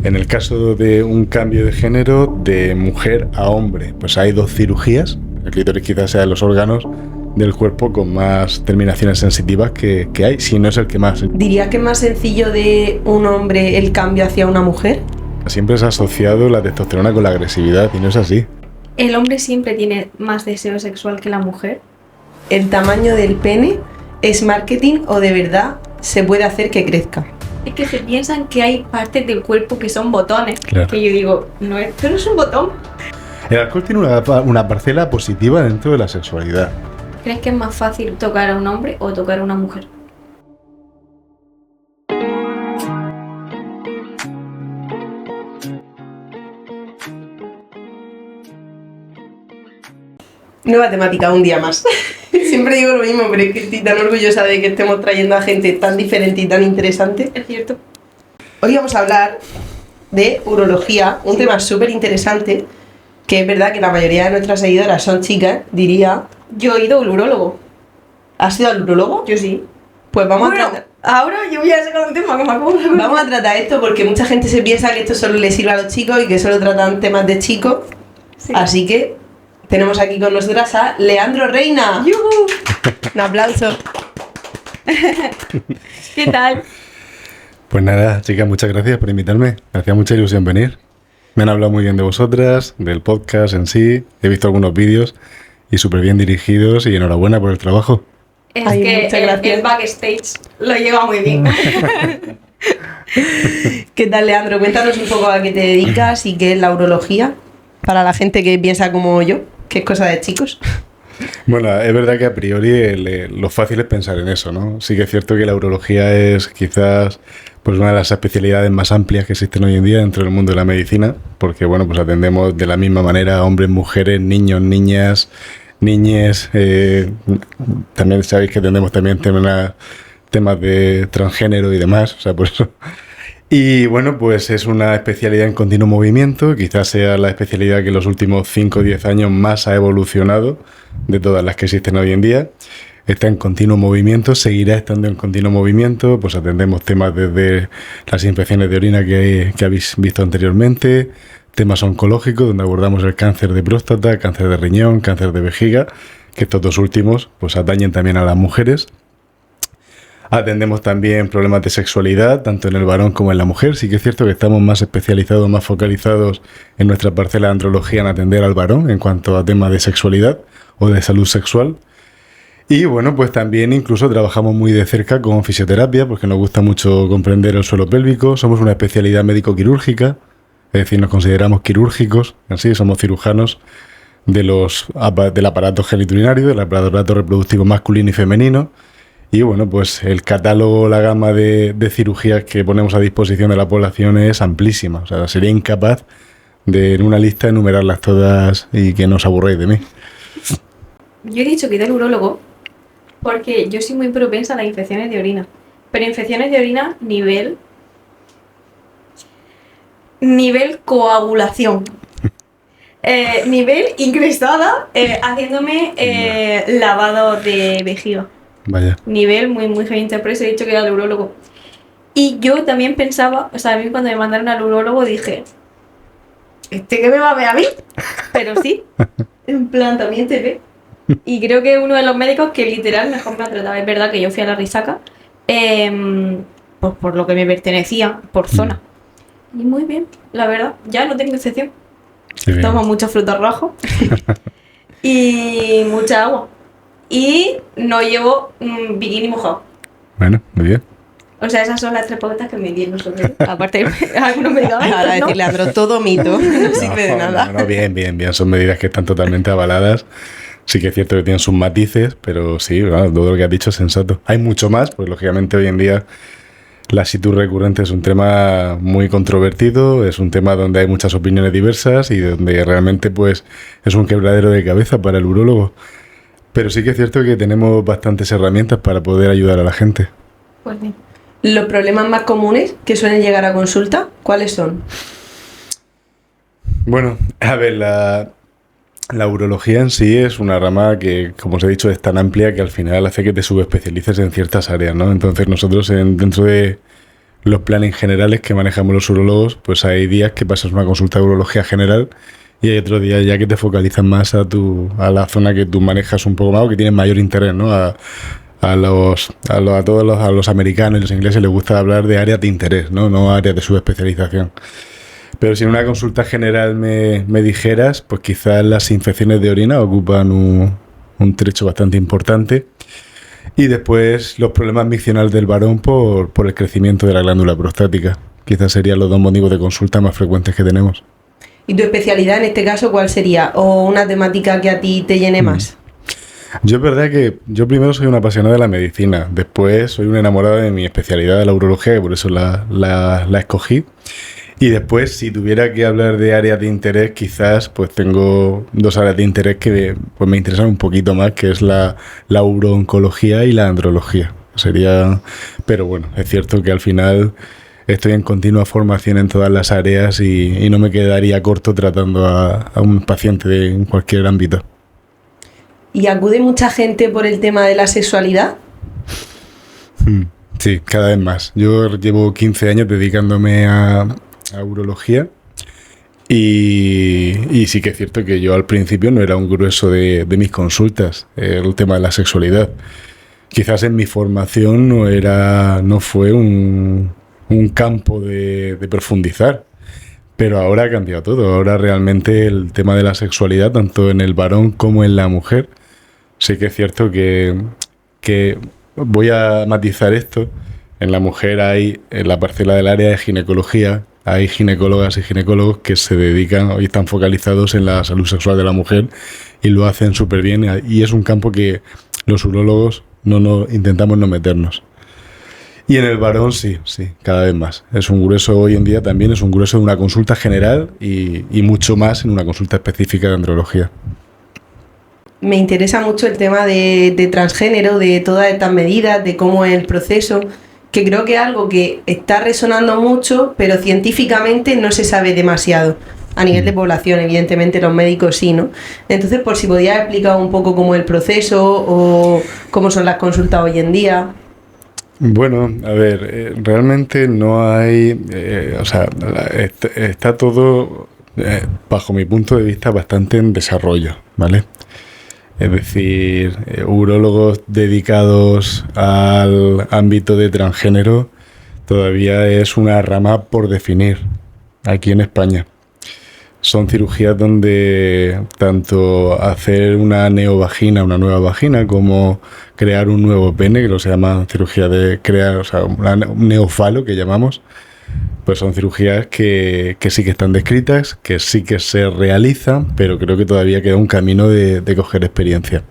En el caso de un cambio de género de mujer a hombre, pues hay 2 cirugías. El clítoris quizás sea de los órganos del cuerpo con más terminaciones sensitivas que hay, si no es el que más. ¿Diría que es más sencillo de un hombre el cambio hacia una mujer? Siempre se ha asociado la testosterona con la agresividad y no es así. ¿El hombre siempre tiene más deseo sexual que la mujer? ¿El tamaño del pene es marketing o de verdad se puede hacer que crezca? Es que se piensan que hay partes del cuerpo que son botones. Claro. Que yo digo, no es, pero es un botón. El alcohol tiene una parcela positiva dentro de la sexualidad. ¿Crees que es más fácil tocar a un hombre o tocar a una mujer? Nueva temática, un día más. Siempre digo lo mismo, pero es que estoy tan orgullosa de que estemos trayendo a gente tan diferente y tan interesante. Es cierto. Hoy vamos a hablar de urología, un tema súper interesante, que es verdad que la mayoría de nuestras seguidoras son chicas, diría. Yo he ido al urólogo. ¿Has ido al urólogo? Yo sí. Pues vamos Bueno, a tratar. ahora yo voy a sacar un tema que me acuerdo. Vamos a tratar esto porque mucha gente se piensa que esto solo le sirve a los chicos y que solo tratan temas de chicos. Sí. Así que tenemos aquí con nosotras a Leandro Reina. ¡Yuhu! Un aplauso. ¿Qué tal? Pues nada, chicas, muchas gracias por invitarme. Me hacía mucha ilusión venir. Me han hablado muy bien de vosotras, del podcast en sí. He visto algunos vídeos y súper bien dirigidos y enhorabuena por el trabajo. Es Ay, que muchas gracias. el backstage lo lleva muy bien. ¿Qué tal, Leandro? Cuéntanos un poco a qué te dedicas y qué es la urología para la gente que piensa como yo, que es cosa de chicos. Bueno, es verdad que a priori lo fácil es pensar en eso, ¿no? Sí que es cierto que la urología es quizás pues una de las especialidades más amplias que existen hoy en día dentro del mundo de la medicina, porque bueno, pues atendemos de la misma manera a hombres, mujeres, niños, niñas, niñes. También sabéis que atendemos también temas de transgénero y demás, o sea, por eso. Y bueno, pues es una especialidad en continuo movimiento, quizás sea la especialidad que en los últimos 5 o 10 años más ha evolucionado de todas las que existen hoy en día. Está en continuo movimiento, seguirá estando en continuo movimiento, pues atendemos temas desde las infecciones de orina que habéis visto anteriormente, temas oncológicos donde abordamos el cáncer de próstata, cáncer de riñón, cáncer de vejiga, que estos 2 últimos pues atañen también a las mujeres. Atendemos también problemas de sexualidad, tanto en el varón como en la mujer. Sí que es cierto que estamos más especializados, más focalizados en nuestra parcela de andrología en atender al varón en cuanto a temas de sexualidad o de salud sexual. Y bueno, pues también incluso trabajamos muy de cerca con fisioterapia, porque nos gusta mucho comprender el suelo pélvico. Somos una especialidad médico-quirúrgica, es decir, nos consideramos quirúrgicos, así somos cirujanos del aparato geniturinario, del aparato reproductivo masculino y femenino. Y bueno, pues el catálogo, la gama de cirugías que ponemos a disposición de la población es amplísima. O sea, sería incapaz de en una lista enumerarlas todas y que no os aburréis de mí. Yo he dicho que he ido al urólogo porque yo soy muy propensa a las infecciones de orina. Pero infecciones de orina nivel coagulación. Nivel incrustada haciéndome lavado de vejiga. Vaya. Nivel muy, muy heavy, por eso he dicho que era el urólogo. Y yo también pensaba, o sea, a mí cuando me mandaron al urólogo dije, ¿este qué me va a ver a mí? Pero sí, en plan también te ve. Y creo que uno de los médicos que literal mejor me ha tratado. Es verdad que yo fui a la Risaca, pues por lo que me pertenecía, por zona. Y muy bien, la verdad, ya no tengo excepción. Tomo muchos frutos rojos y mucha agua. Y no llevo bikini mojado. Bueno, muy bien. O sea, esas son las 3 pautas que me di nosotros. Aparte de algunos medicamentos, Ahora ¿no? decirle, Leandro, todo mito, no sirve de nada. No, bien. Son medidas que están totalmente avaladas. Sí que es cierto que tienen sus matices, pero sí, bueno, todo lo que has dicho es sensato. Hay mucho más, pues lógicamente hoy en día la situs recurrente es un tema muy controvertido, es un tema donde hay muchas opiniones diversas y donde realmente pues es un quebradero de cabeza para el urólogo. Pero sí que es cierto que tenemos bastantes herramientas para poder ayudar a la gente. Pues bien. ¿Los problemas más comunes que suelen llegar a consulta, cuáles son? Bueno, a ver, la urología en sí es una rama que, como os he dicho, es tan amplia que al final hace que te subespecialices en ciertas áreas, ¿no? Entonces nosotros dentro de los planes generales que manejamos los urólogos, pues hay días que pasas una consulta de urología general y hay otros días ya que te focalizas más a la zona que tú manejas un poco más o que tienes mayor interés, ¿no? A los americanos y los ingleses les gusta hablar de áreas de interés, no áreas de subespecialización. Pero si en una consulta general me dijeras, pues quizás las infecciones de orina ocupan un trecho bastante importante. Y después los problemas miccionales del varón por el crecimiento de la glándula prostática. Quizás serían los dos motivos de consulta más frecuentes que tenemos. ¿Y tu especialidad en este caso cuál sería? ¿O una temática que a ti te llene más? Yo es verdad que yo primero soy un apasionado de la medicina, después soy un enamorado de mi especialidad de la urología, y por eso la escogí. Y después, si tuviera que hablar de áreas de interés, quizás pues tengo dos áreas de interés que pues me interesan un poquito más, que es la urooncología y la andrología. Pero bueno, es cierto que al final estoy en continua formación en todas las áreas y no me quedaría corto tratando a un paciente en cualquier ámbito. ¿Y acude mucha gente por el tema de la sexualidad? Sí, cada vez más. Yo llevo 15 años dedicándome a urología y sí que es cierto que yo al principio no era un grueso de mis consultas el tema de la sexualidad. Quizás en mi formación no fue un campo de profundizar, pero ahora ha cambiado todo. Ahora realmente el tema de la sexualidad, tanto en el varón como en la mujer, sí que es cierto que voy a matizar esto. En la mujer en la parcela del área de ginecología, hay ginecólogas y ginecólogos que se dedican y están focalizados en la salud sexual de la mujer y lo hacen súper bien. Y es un campo que los urólogos intentamos no meternos. Y en el varón sí, cada vez más. Es un grueso hoy en día también, es un grueso de una consulta general y mucho más en una consulta específica de andrología. Me interesa mucho el tema de transgénero, de todas estas medidas, de cómo es el proceso, que creo que es algo que está resonando mucho, pero científicamente no se sabe demasiado. A nivel de población, evidentemente los médicos sí, ¿no? Entonces, por si podías explicar un poco cómo es el proceso o cómo son las consultas hoy en día. Bueno, a ver, realmente no hay... está todo, bajo mi punto de vista, bastante en desarrollo, ¿vale? Es decir, urólogos dedicados al ámbito de transgénero todavía es una rama por definir aquí en España. Son cirugías donde tanto hacer una neovagina, una nueva vagina, como crear un nuevo pene, que lo se llama cirugía de crear, un neofalo que llamamos, pues son cirugías que sí que están descritas, que sí que se realizan, pero creo que todavía queda un camino de coger experiencia.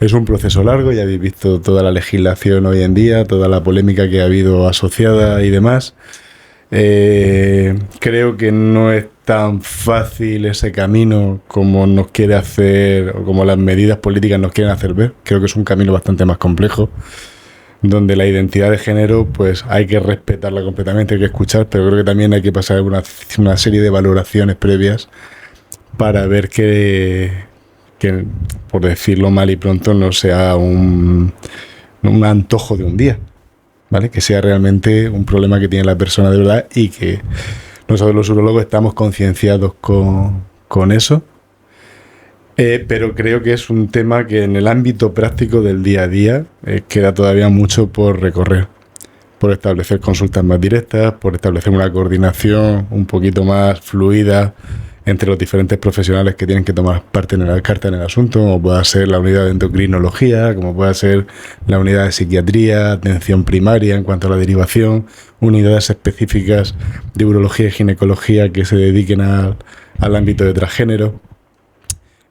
Es un proceso largo, ya habéis visto toda la legislación hoy en día, toda la polémica que ha habido asociada y demás. Creo que no es tan fácil ese camino como nos quiere hacer, o como las medidas políticas nos quieren hacer ver. Creo que es un camino bastante más complejo, donde la identidad de género pues hay que respetarla completamente, hay que escuchar, pero creo que también hay que pasar una serie de valoraciones previas para ver que, por decirlo mal y pronto, no sea un antojo de un día, ¿vale? Que sea realmente un problema que tiene la persona de verdad y que nosotros los urólogos estamos concienciados con eso. Pero creo que es un tema que en el ámbito práctico del día a día queda todavía mucho por recorrer, por establecer consultas más directas, por establecer una coordinación un poquito más fluida entre los diferentes profesionales que tienen que tomar parte en la carta en el asunto, como pueda ser la unidad de endocrinología, como pueda ser la unidad de psiquiatría, atención primaria en cuanto a la derivación, unidades específicas de urología y ginecología que se dediquen al ámbito de transgénero.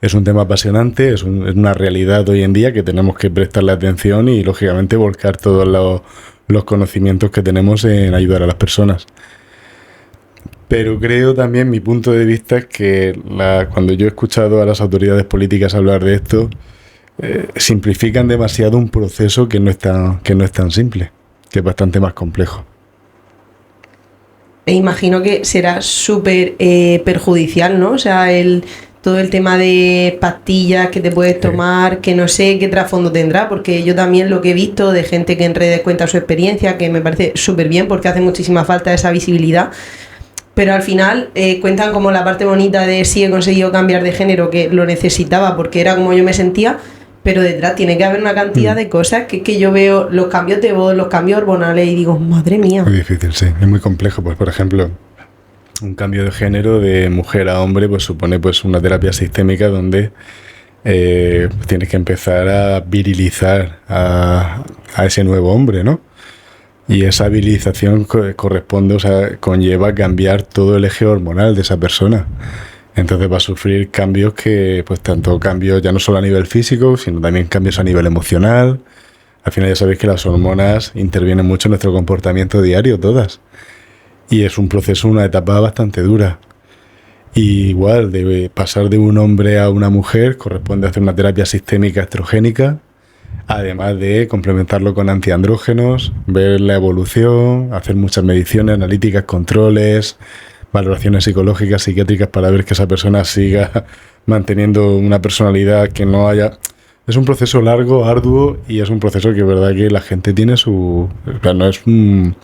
Es un tema apasionante, es una realidad hoy en día que tenemos que prestarle atención y, lógicamente, volcar todos los conocimientos que tenemos en ayudar a las personas. Pero creo también, mi punto de vista es que cuando yo he escuchado a las autoridades políticas hablar de esto, simplifican demasiado un proceso que no es tan simple, que es bastante más complejo. E imagino que será súper perjudicial, ¿no? O sea, todo el tema de pastillas que te puedes tomar, que no sé qué trasfondo tendrá, porque yo también lo que he visto de gente que en redes cuenta su experiencia, que me parece súper bien porque hace muchísima falta esa visibilidad, pero al final cuentan como la parte bonita de sí he conseguido cambiar de género, que lo necesitaba porque era como yo me sentía, pero detrás tiene que haber una cantidad de cosas que yo veo los cambios de voz, los cambios hormonales y digo, madre mía. Muy difícil, sí, es muy complejo. Pues por ejemplo, un cambio de género de mujer a hombre pues supone pues una terapia sistémica donde tienes que empezar a virilizar a ese nuevo hombre, ¿no? Y esa virilización corresponde, o sea, conlleva cambiar todo el eje hormonal de esa persona. Entonces va a sufrir cambios que, pues tanto cambios ya no solo a nivel físico, sino también cambios a nivel emocional. Al final ya sabéis que las hormonas intervienen mucho en nuestro comportamiento diario, todas. Y es un proceso, una etapa bastante dura. Y igual, de pasar de un hombre a una mujer corresponde a hacer una terapia sistémica estrogénica, además de complementarlo con antiandrógenos, ver la evolución, hacer muchas mediciones, analíticas, controles, valoraciones psicológicas, psiquiátricas para ver que esa persona siga manteniendo una personalidad que no haya... Es un proceso largo, arduo, y es un proceso que es verdad que la gente tiene su... O sea, no es un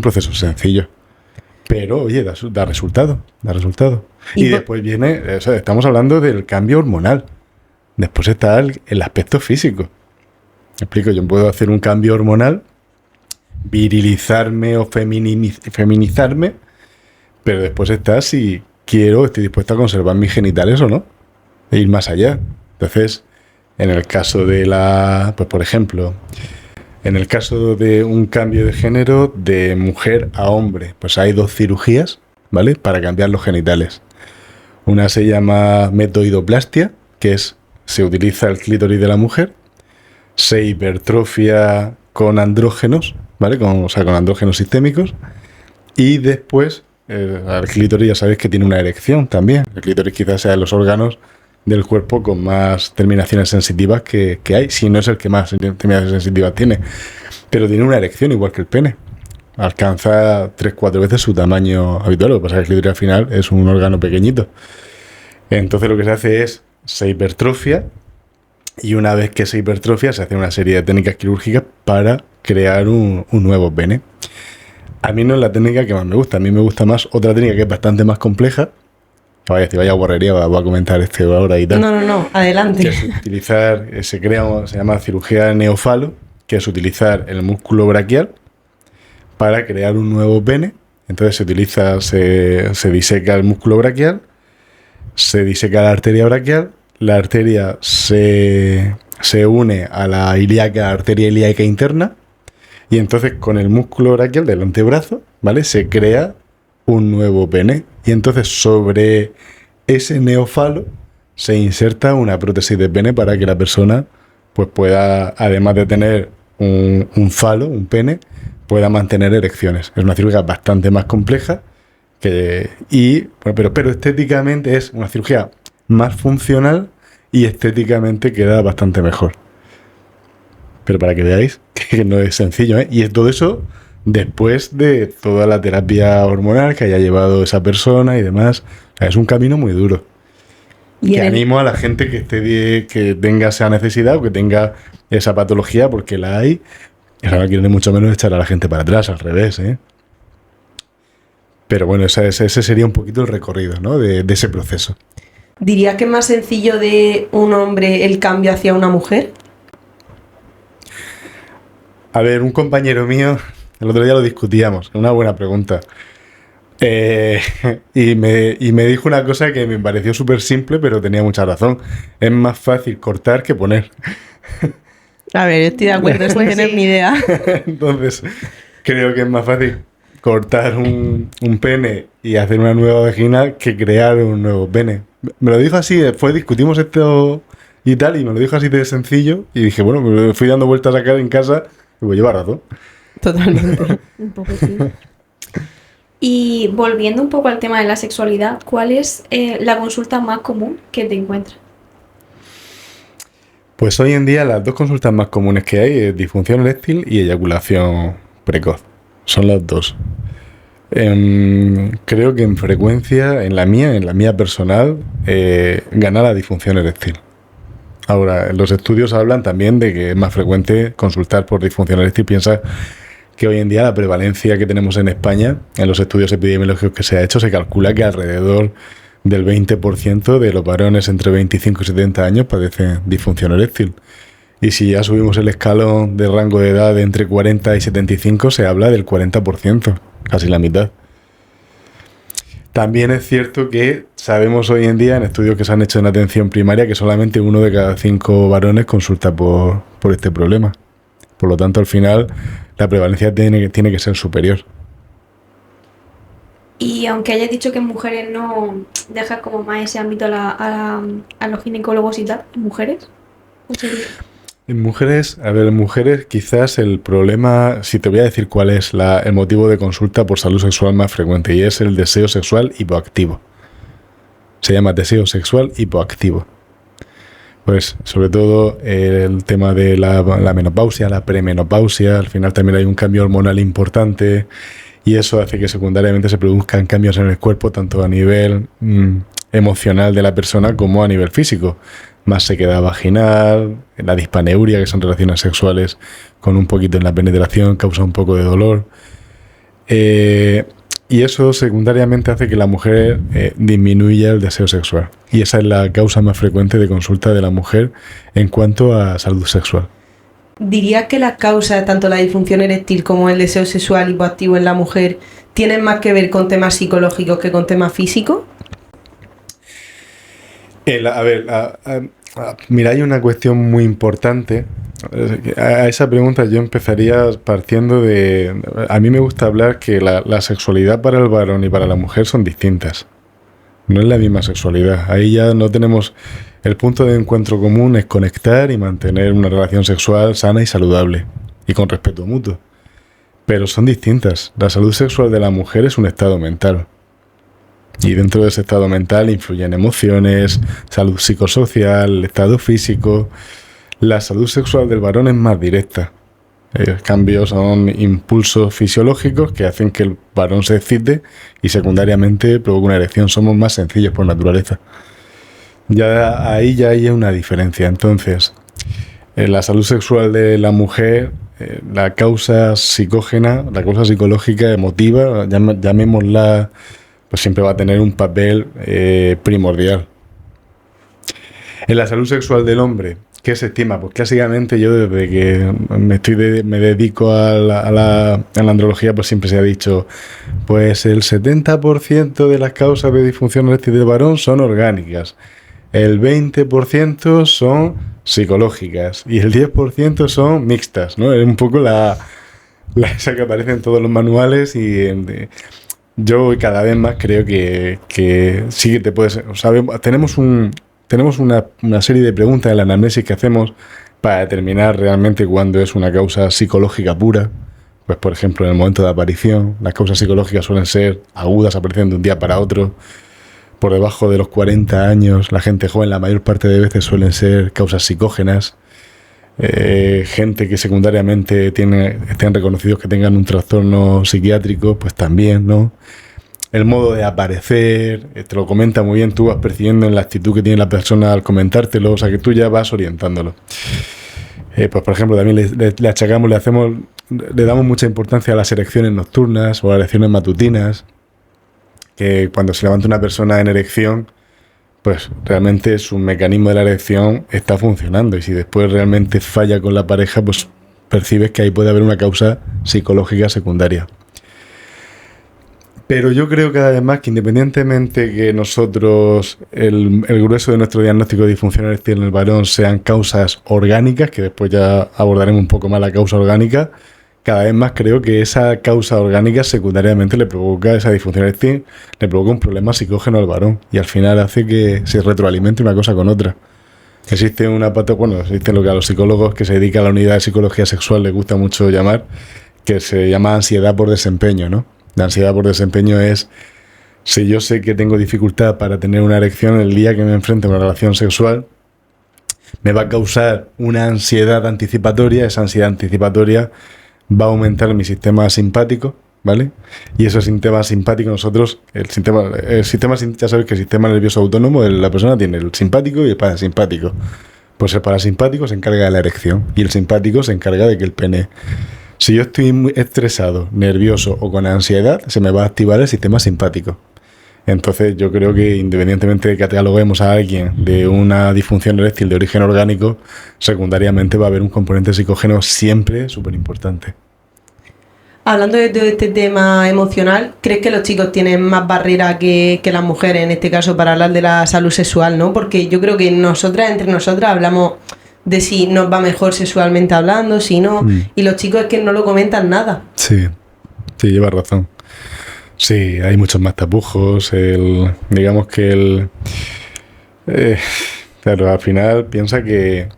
proceso sencillo. Pero, oye, da resultado, da resultado. Y después viene, o sea, estamos hablando del cambio hormonal. Después está el aspecto físico. Me explico, yo puedo hacer un cambio hormonal, virilizarme o feminizarme, pero después está si quiero, estoy dispuesto a conservar mis genitales o no, e ir más allá. Entonces, en el caso de pues por ejemplo, en el caso de un cambio de género de mujer a hombre, pues hay 2 cirugías, ¿vale? Para cambiar los genitales. Una se llama metoidoplastia, que se utiliza el clítoris de la mujer, se hipertrofia con andrógenos, ¿vale? O sea, con andrógenos sistémicos, y después el clítoris ya sabéis que tiene una erección también. El clítoris quizás sea de los órganos del cuerpo con más terminaciones sensitivas que hay, si no es el que más terminaciones sensitivas tiene, pero tiene una erección igual que el pene, alcanza 3-4 veces su tamaño habitual. Lo que pasa es que el clítoris al final es un órgano pequeñito, entonces lo que se hace es se hipertrofia, y una vez que se hipertrofia se hace una serie de técnicas quirúrgicas para crear un nuevo pene. A mí no es la técnica que más me gusta, a mí me gusta más otra técnica que es bastante más compleja. Vaya guarrería, voy a comentar ahora y tal. No, adelante. Que es utilizar, se llama cirugía neofalo, que es utilizar el músculo braquial para crear un nuevo pene. Entonces se diseca el músculo braquial, se diseca la arteria braquial, la arteria se une a la arteria ilíaca interna, y entonces con el músculo braquial del antebrazo, ¿vale? Se crea un nuevo pene, y entonces sobre ese neofalo se inserta una prótesis de pene para que la persona pues pueda, además de tener un falo, un pene, pueda mantener erecciones. Es una cirugía bastante más compleja pero estéticamente es una cirugía más funcional y estéticamente queda bastante mejor. Pero para que veáis que no es sencillo, ¿eh? Y es todo eso después de toda la terapia hormonal que haya llevado esa persona y demás. O sea, es un camino muy duro. Que animo a la gente que tenga esa necesidad o que tenga esa patología, porque la hay. Y ahora no quiero ni mucho menos echar a la gente para atrás, al revés, ¿eh? Pero bueno, ese sería un poquito el recorrido, ¿no? de ese proceso. ¿Dirías que es más sencillo de un hombre el cambio hacia una mujer? A ver, un compañero mío, el otro día lo discutíamos, una buena pregunta. Y me dijo una cosa que me pareció súper simple, pero tenía mucha razón. Es más fácil cortar que poner. A ver, estoy de acuerdo, sin tener ni idea. Entonces, creo que es más fácil cortar un pene y hacer una nueva vagina que crear un nuevo pene. Me lo dijo así, después discutimos esto y tal, y me lo dijo así de sencillo, y dije, bueno, me fui dando vueltas acá en casa, y pues lleva razón. Totalmente. Un poco sí. Y volviendo un poco al tema de la sexualidad, ¿cuál es la consulta más común que te encuentras? Pues hoy en día las 2 consultas más comunes que hay es disfunción eréctil y eyaculación precoz. Son las 2. Creo que en frecuencia, en la mía personal, gana la disfunción eréctil. Ahora, los estudios hablan también de que es más frecuente consultar por disfunción eréctil. Piensa que hoy en día la prevalencia que tenemos en España, en los estudios epidemiológicos que se ha hecho, se calcula que alrededor del 20% de los varones entre 25 y 70 años padecen disfunción eréctil. Y si ya subimos el escalón de rango de edad de entre 40 y 75, se habla del 40%, casi la mitad. También es cierto que sabemos hoy en día, en estudios que se han hecho en atención primaria, que solamente 1 de cada 5 varones consulta por este problema. Por lo tanto, al final, la prevalencia tiene que ser superior. Y aunque hayas dicho que en mujeres no dejas como más ese ámbito a los ginecólogos y tal, ¿en mujeres? En mujeres quizás el problema, si te voy a decir cuál es el motivo de consulta por salud sexual más frecuente, y es el deseo sexual hipoactivo. Se llama deseo sexual hipoactivo. Pues sobre todo el tema de la menopausia, la premenopausia, al final también hay un cambio hormonal importante y eso hace que secundariamente se produzcan cambios en el cuerpo tanto a nivel emocional de la persona como a nivel físico. Más sequedad vaginal, la dispaneuria, que son relaciones sexuales con un poquito en la penetración, causa un poco de dolor. Y eso secundariamente hace que la mujer disminuya el deseo sexual. Y esa es la causa más frecuente de consulta de la mujer en cuanto a salud sexual. ¿Dirías que las causas, tanto la disfunción eréctil como el deseo sexual hipoactivo en la mujer, tienen más que ver con temas psicológicos que con temas físicos? Mira, hay una cuestión muy importante. A esa pregunta yo empezaría partiendo de... A mí me gusta hablar que la sexualidad para el varón y para la mujer son distintas. No es la misma sexualidad. Ahí ya no tenemos... El punto de encuentro común es conectar y mantener una relación sexual sana y saludable y con respeto mutuo. Pero son distintas. La salud sexual de la mujer es un estado mental. Y dentro de ese estado mental influyen emociones, salud psicosocial, estado físico. La salud sexual del varón es más directa. Los cambios son impulsos fisiológicos que hacen que el varón se excite y secundariamente provoca una erección. Somos más sencillos por naturaleza. Ya hay una diferencia. Entonces, en la salud sexual de la mujer, la causa psicógena, la causa psicológica, emotiva, llamémosla, pues siempre va a tener un papel primordial. En la salud sexual del hombre, ¿qué se estima? Pues clásicamente yo desde que me dedico a la andrología, pues siempre se ha dicho, pues el 70% de las causas de disfunción eréctil del varón son orgánicas, el 20% son psicológicas y el 10% son mixtas, ¿no? Es un poco esa que aparece en todos los manuales y yo cada vez más creo que sí que te puedes... Tenemos una serie de preguntas en la anamnesis que hacemos para determinar realmente cuándo es una causa psicológica pura. Pues, por ejemplo, en el momento de aparición, las causas psicológicas suelen ser agudas, aparecen de un día para otro. Por debajo de los 40 años, la gente joven, la mayor parte de veces suelen ser causas psicógenas. Gente que secundariamente estén reconocidos que tengan un trastorno psiquiátrico, pues también, ¿no? El modo de aparecer, te lo comenta muy bien, tú vas percibiendo en la actitud que tiene la persona al comentártelo, o sea que tú ya vas orientándolo. Pues por ejemplo, también le achacamos, le damos mucha importancia a las erecciones nocturnas o a las erecciones matutinas, que cuando se levanta una persona en erección, pues realmente su mecanismo de la erección está funcionando y si después realmente falla con la pareja, pues percibes que ahí puede haber una causa psicológica secundaria. Pero yo creo cada vez más que independientemente que nosotros, el grueso de nuestro diagnóstico de disfunción eréctil en el varón sean causas orgánicas, que después ya abordaremos un poco más la causa orgánica, cada vez más creo que esa causa orgánica secundariamente le provoca esa disfunción eréctil, le provoca un problema psicógeno al varón y al final hace que se retroalimente una cosa con otra. Existe existe lo que a los psicólogos que se dedican a la unidad de psicología sexual les gusta mucho llamar, que se llama ansiedad por desempeño, ¿no? La ansiedad por desempeño es, si yo sé que tengo dificultad para tener una erección el día que me enfrente a una relación sexual, me va a causar una ansiedad anticipatoria, esa ansiedad anticipatoria va a aumentar mi sistema simpático, ¿vale? Y ese sistema simpático, nosotros, ya sabes que el sistema nervioso autónomo de la persona tiene el simpático y el parasimpático. Pues el parasimpático se encarga de la erección y el simpático se encarga de que el pene... Si yo estoy muy estresado, nervioso o con ansiedad, se me va a activar el sistema simpático. Entonces yo creo que independientemente de que cataloguemos a alguien de una disfunción eréctil de origen orgánico, secundariamente va a haber un componente psicógeno siempre súper importante. Hablando de todo este tema emocional, ¿crees que los chicos tienen más barreras que las mujeres en este caso para hablar de la salud sexual, ¿no? Porque yo creo que entre nosotras hablamos de si nos va mejor sexualmente hablando, si no, y los chicos es que no lo comentan nada. Sí, llevas razón. Sí, hay muchos más tapujos, digamos que claro, al final piensa que,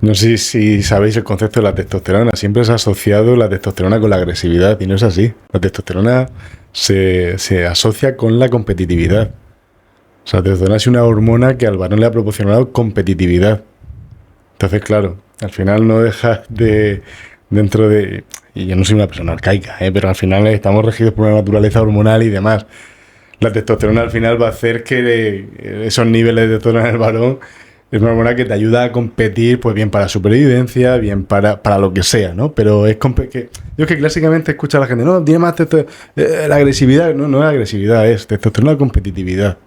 no sé si sabéis el concepto de la testosterona, siempre se ha asociado la testosterona con la agresividad y no es así. La testosterona se asocia con la competitividad. O sea, la testosterona es una hormona que al varón le ha proporcionado competitividad. Entonces, claro, al final no dejas dentro de... Y yo no soy una persona arcaica, pero al final estamos regidos por una naturaleza hormonal y demás. La testosterona al final va a hacer que esos niveles de testosterona en el varón es una hormona que te ayuda a competir, pues bien para supervivencia, bien para lo que sea, ¿no? Pero es que yo es que clásicamente escucho a la gente, no, tiene más la agresividad, no es agresividad, es testosterona competitividad.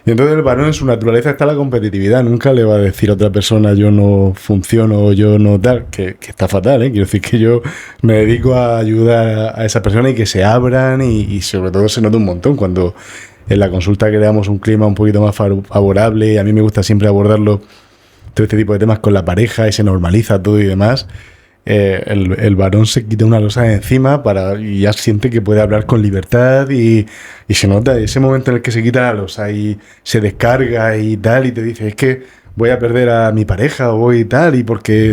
Y entonces el varón en su naturaleza está la competitividad. Nunca le va a decir a otra persona yo no funciono o yo no tal, que está fatal, ¿eh? Quiero decir que yo me dedico a ayudar a esa persona y que se abran y sobre todo se nota un montón cuando en la consulta creamos un clima un poquito más favorable. Y a mí me gusta siempre abordarlo, todo este tipo de temas con la pareja y se normaliza todo y demás. El varón se quita una losa de encima y ya siente que puede hablar con libertad y se nota ese momento en el que se quita la losa y se descarga y tal y te dice, es que voy a perder a mi pareja o voy y tal y porque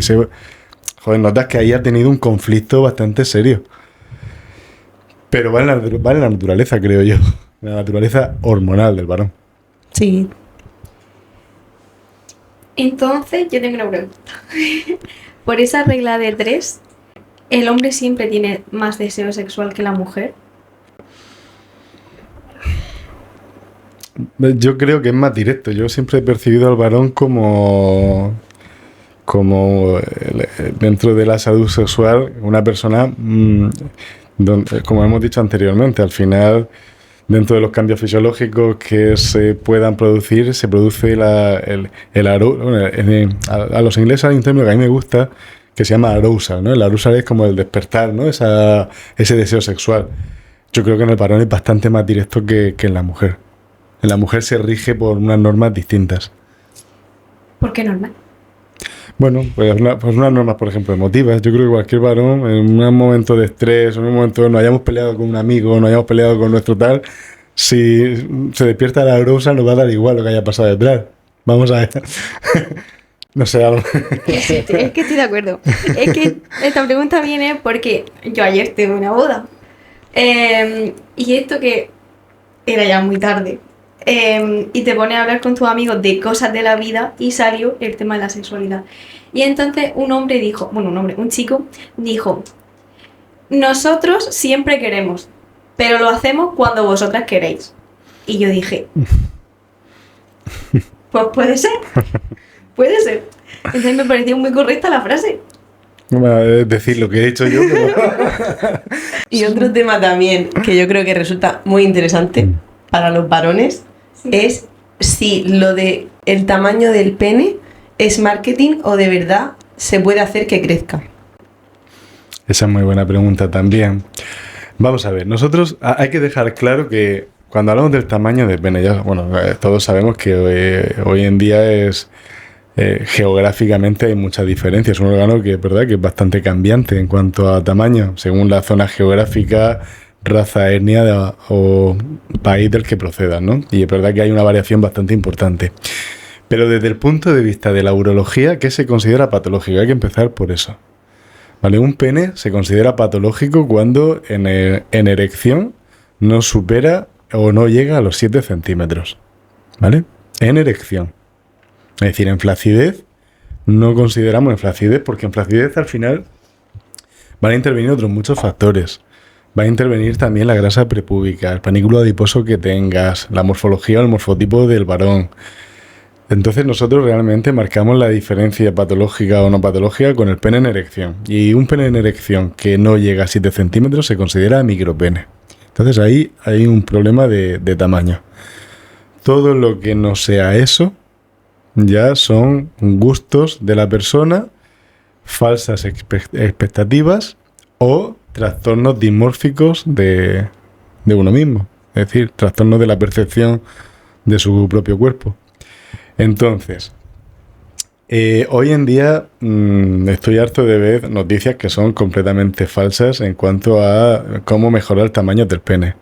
joder, notas que ahí ha tenido un conflicto bastante serio. Pero va en la naturaleza, creo yo, la naturaleza hormonal del varón. Sí. Entonces, yo tengo una pregunta. Por esa regla de 3, ¿el hombre siempre tiene más deseo sexual que la mujer? Yo creo que es más directo. Yo siempre he percibido al varón como dentro de la salud sexual, una persona, como hemos dicho anteriormente, al final, dentro de los cambios fisiológicos que se puedan producir, se produce a los ingleses hay un término que a mí me gusta que se llama arousal, ¿no? El arousal es como el despertar, ¿no? Ese deseo sexual. Yo creo que en el varón es bastante más directo que en la mujer. En la mujer se rige por unas normas distintas. ¿Por qué normal? Bueno, pues unas normas, por ejemplo, emotivas. Yo creo que cualquier varón, en un momento de estrés, en un momento que nos hayamos peleado con un amigo, nos hayamos peleado con nuestro tal, si se despierta la arousal nos va a dar igual lo que haya pasado detrás. Vamos a ver. No sé, algo. Es que estoy de acuerdo. Es que esta pregunta viene porque yo ayer tuve una boda. Y esto que era ya muy tarde. Y te pones a hablar con tus amigos de cosas de la vida y salió el tema de la sexualidad. Y entonces un chico dijo, nosotros siempre queremos, pero lo hacemos cuando vosotras queréis. Y yo dije, pues puede ser. Entonces me pareció muy correcta la frase. Es decir, lo que he dicho yo. Y otro tema también que yo creo que resulta muy interesante para los varones es si lo de el tamaño del pene es marketing o de verdad se puede hacer que crezca. Esa es muy buena pregunta también. Vamos a ver, nosotros hay que dejar claro que cuando hablamos del tamaño del pene, todos sabemos que hoy en día es geográficamente hay muchas diferencias. Es un órgano que es verdad que es bastante cambiante en cuanto a tamaño, según la zona geográfica, raza, etnia o país del que proceda, ¿no? Y es verdad que hay una variación bastante importante. Pero desde el punto de vista de la urología, ¿qué se considera patológico? Hay que empezar por eso. ¿Vale? Un pene se considera patológico cuando en erección no supera o no llega a los 7 centímetros. ¿Vale? En erección. Es decir, en flacidez no consideramos en flacidez porque en flacidez al final van a intervenir otros muchos factores. va a intervenir también la grasa prepúbica, el panículo adiposo que tengas, la morfología o el morfotipo del varón. Entonces nosotros realmente marcamos la diferencia patológica o no patológica con el pene en erección. Y un pene en erección que no llega a 7 centímetros se considera micropene. Entonces ahí hay un problema de tamaño. Todo lo que no sea eso ya son gustos de la persona, falsas expectativas o trastornos dismórficos de uno mismo. Es decir, trastornos de la percepción de su propio cuerpo. Entonces, hoy en día estoy harto de ver noticias que son completamente falsas en cuanto a cómo mejorar el tamaño del pene.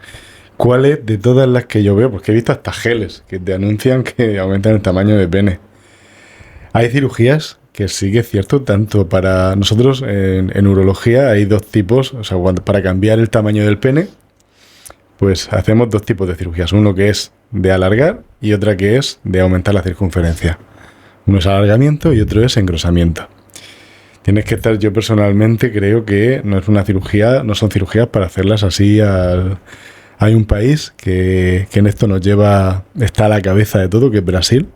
¿Cuáles de todas las que yo veo? Porque he visto hasta geles que te anuncian que aumentan el tamaño del pene. Hay cirugías que sí que es cierto, tanto para nosotros en urología hay dos tipos, o sea, para cambiar el tamaño del pene, pues hacemos dos tipos de cirugías. Uno que es de alargar y otra que es de aumentar la circunferencia. Uno es alargamiento y otro es engrosamiento. Tienes que estar, yo personalmente creo que no es una cirugía, no son cirugías para hacerlas así Hay un país que en esto está a la cabeza de todo, que es Brasil.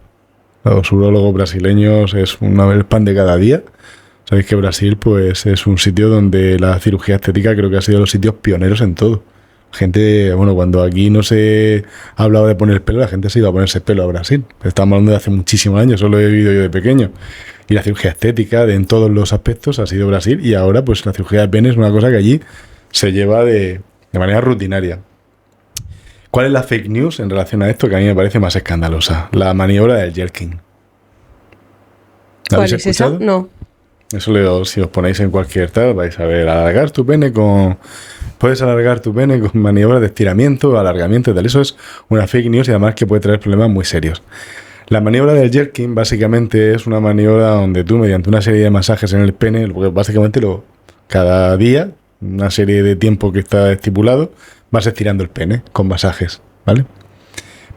Los urólogos brasileños es el pan de cada día. Sabéis que Brasil pues es un sitio donde la cirugía estética creo que ha sido los sitios pioneros en todo. Gente, bueno, cuando aquí no se ha hablado de poner pelo, la gente se iba a ponerse pelo a Brasil. Estamos hablando de hace muchísimos años, eso lo he vivido yo de pequeño. Y la cirugía estética en todos los aspectos ha sido Brasil, y ahora pues la cirugía de pene es una cosa que allí se lleva de manera rutinaria. ¿Cuál es la fake news en relación a esto que a mí me parece más escandalosa? La maniobra del jerking. ¿La habéis escuchado? ¿Cuál es esa? No. Eso si os ponéis en cualquier tal, vais a ver alargar tu pene con... Puedes alargar tu pene con maniobras de estiramiento, alargamiento y tal. Eso es una fake news y además que puede traer problemas muy serios. La maniobra del jerking básicamente es una maniobra donde tú, mediante una serie de masajes en el pene, porque básicamente cada día, una serie de tiempo que está estipulado, vas estirando el pene con masajes, ¿vale?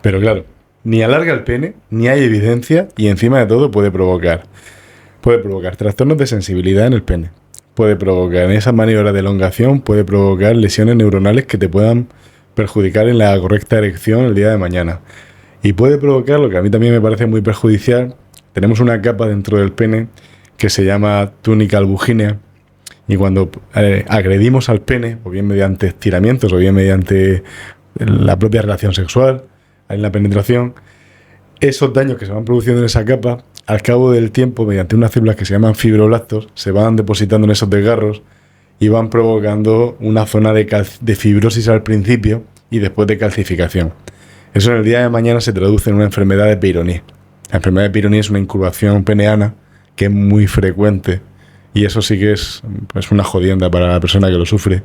Pero claro, ni alarga el pene, ni hay evidencia, y encima de todo puede provocar trastornos de sensibilidad en el pene. Puede provocar, en esa maniobra de elongación, puede provocar lesiones neuronales que te puedan perjudicar en la correcta erección el día de mañana. Y puede provocar, lo que a mí también me parece muy perjudicial, tenemos una capa dentro del pene que se llama túnica albugínea, y cuando agredimos al pene, o bien mediante estiramientos, o bien mediante la propia relación sexual, en la penetración, esos daños que se van produciendo en esa capa, al cabo del tiempo, mediante unas células que se llaman fibroblastos, se van depositando en esos desgarros y van provocando una zona de fibrosis al principio y después de calcificación. Eso en el día de mañana se traduce en una enfermedad de Peyronie. La enfermedad de Peyronie es una incurvación peneana que es muy frecuente, y eso sí que es una jodienda para la persona que lo sufre,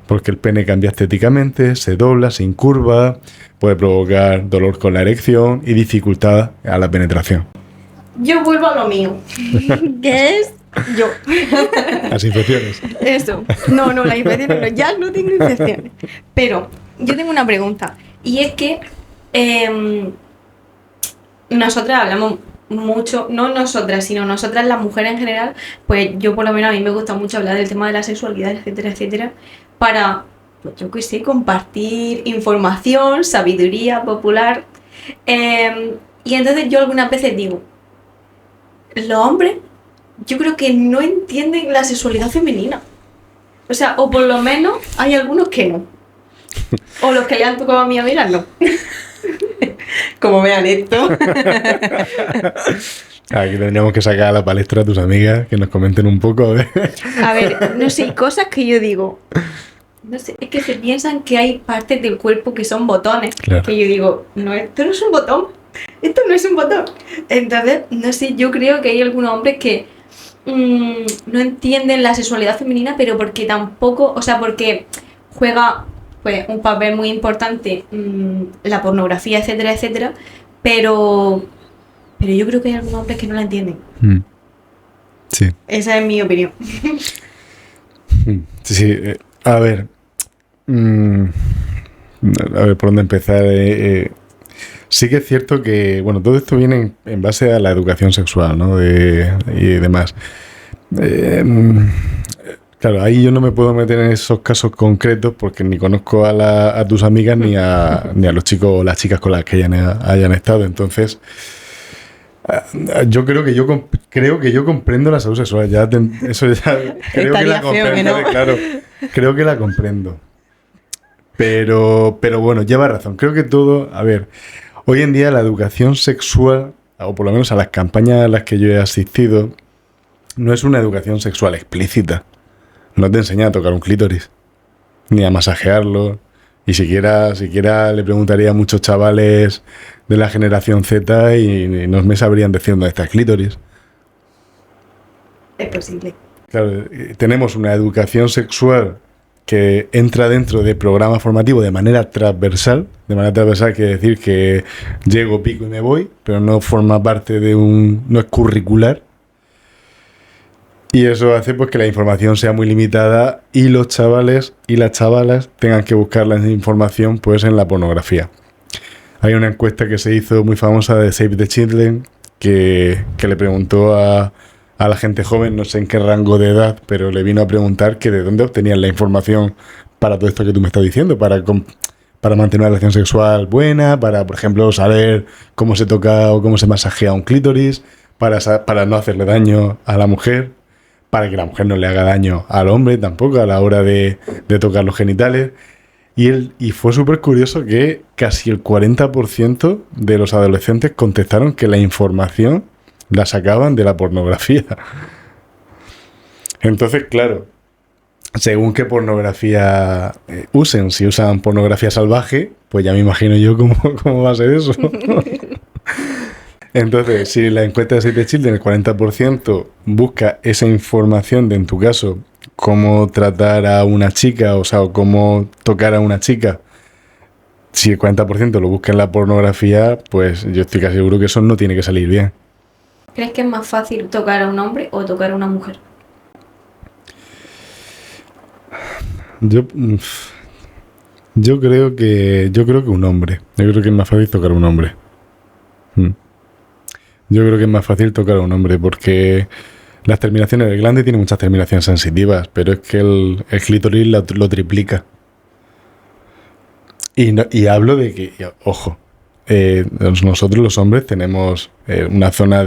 porque el pene cambia estéticamente, se dobla, se incurva, puede provocar dolor con la erección y dificultad a la penetración. Yo vuelvo a lo mío, que es yo. Las infecciones. Eso. No, las infecciones no. Ya no tengo infecciones. Pero yo tengo una pregunta. Y es que nosotras hablamos mucho, no nosotras, sino nosotras las mujeres en general, pues yo por lo menos a mí me gusta mucho hablar del tema de la sexualidad, etcétera, etcétera, para, pues yo qué sé, compartir información, sabiduría popular. Y entonces yo algunas veces digo, los hombres yo creo que no entienden la sexualidad femenina. O sea, o por lo menos hay algunos que no. O los que le han tocado a mi amiga no. Como vean esto. Aquí tendríamos que sacar a la palestra a tus amigas que nos comenten un poco. A ver, no sé, cosas que yo digo. No sé, es que se piensan que hay partes del cuerpo que son botones. Claro. Que yo digo, no, esto no es un botón. Esto no es un botón. Entonces, no sé, yo creo que hay algunos hombres que no entienden la sexualidad femenina, pero porque tampoco, o sea, porque juega pues un papel muy importante la pornografía, etcétera, etcétera, pero yo creo que hay algunos hombres que no la entienden. Sí. Esa es mi opinión. Sí, a ver, por dónde empezar. Sí que es cierto que, bueno, todo esto viene en base a la educación sexual, ¿no? Y demás. Claro, ahí yo no me puedo meter en esos casos concretos porque ni conozco a tus amigas ni a los chicos o las chicas con las que hayan estado. Entonces, yo creo que yo comprendo la salud sexual. Eso ya creo que la comprendo. ¿No? Claro, creo que la comprendo. Pero bueno, lleva razón. Creo que todo, a ver, hoy en día la educación sexual, o por lo menos a las campañas a las que yo he asistido, no es una educación sexual explícita. No te enseña a tocar un clítoris, ni a masajearlo. Y siquiera le preguntaría a muchos chavales de la generación Z y no me sabrían decir dónde está el clítoris. Es posible. Claro, tenemos una educación sexual que entra dentro de programa formativo de manera transversal. De manera transversal quiere decir que llego, pico y me voy, pero no forma parte no es curricular. Y eso hace pues que la información sea muy limitada y los chavales y las chavalas tengan que buscar la información pues en la pornografía. Hay una encuesta que se hizo muy famosa de Save the Children que le preguntó a la gente joven, no sé en qué rango de edad, pero le vino a preguntar que de dónde obtenían la información para todo esto que tú me estás diciendo, para mantener una relación sexual buena, para, por ejemplo, saber cómo se toca o cómo se masajea un clítoris, para no hacerle daño a la mujer, para que la mujer no le haga daño al hombre tampoco a la hora de tocar los genitales. Y fue súper curioso que casi el 40% de los adolescentes contestaron que la información la sacaban de la pornografía. Entonces, claro, según qué pornografía usen, si usan pornografía salvaje, pues ya me imagino yo cómo va a ser eso. Entonces, si la encuesta de Save the Children, el 40% busca esa información de, en tu caso, cómo tratar a una chica, o sea, o cómo tocar a una chica, si el 40% lo busca en la pornografía, pues yo estoy casi seguro que eso no tiene que salir bien. ¿Crees que es más fácil tocar a un hombre o tocar a una mujer? Yo creo que un hombre. Yo creo que es más fácil tocar a un hombre. Yo creo que es más fácil tocar a un hombre porque las terminaciones del glande tienen muchas terminaciones sensitivas, pero es que el clítoris lo triplica. Y hablo de que, ojo, nosotros los hombres tenemos una zona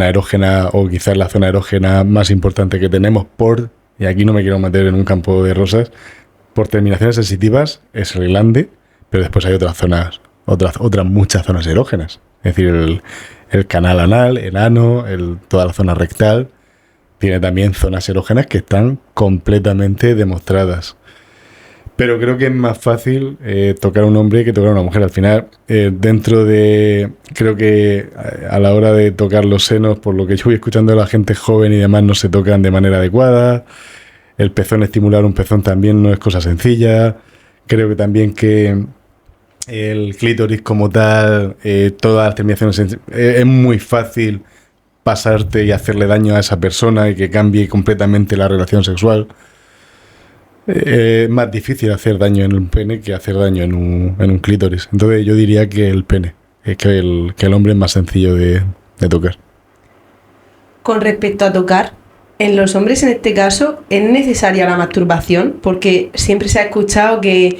erógena, o quizás la zona erógena más importante que tenemos y aquí no me quiero meter en un campo de rosas, por terminaciones sensitivas es el glande, pero después hay otras zonas, otras muchas zonas erógenas. Es decir, el canal anal, el ano, toda la zona rectal, tiene también zonas erógenas que están completamente demostradas. Pero creo que es más fácil tocar a un hombre que tocar a una mujer. Al final, creo que a la hora de tocar los senos, por lo que yo voy escuchando de la gente joven y demás, no se tocan de manera adecuada. El pezón, estimular un pezón también no es cosa sencilla. Creo que también que el clítoris como tal, todas las terminaciones, es muy fácil pasarte y hacerle daño a esa persona y que cambie completamente la relación sexual. Es más difícil hacer daño en un pene que hacer daño en un clítoris. Entonces yo diría que el pene, que el hombre es más sencillo de tocar. Con respecto a tocar, en los hombres en este caso, ¿es necesaria la masturbación? Porque siempre se ha escuchado que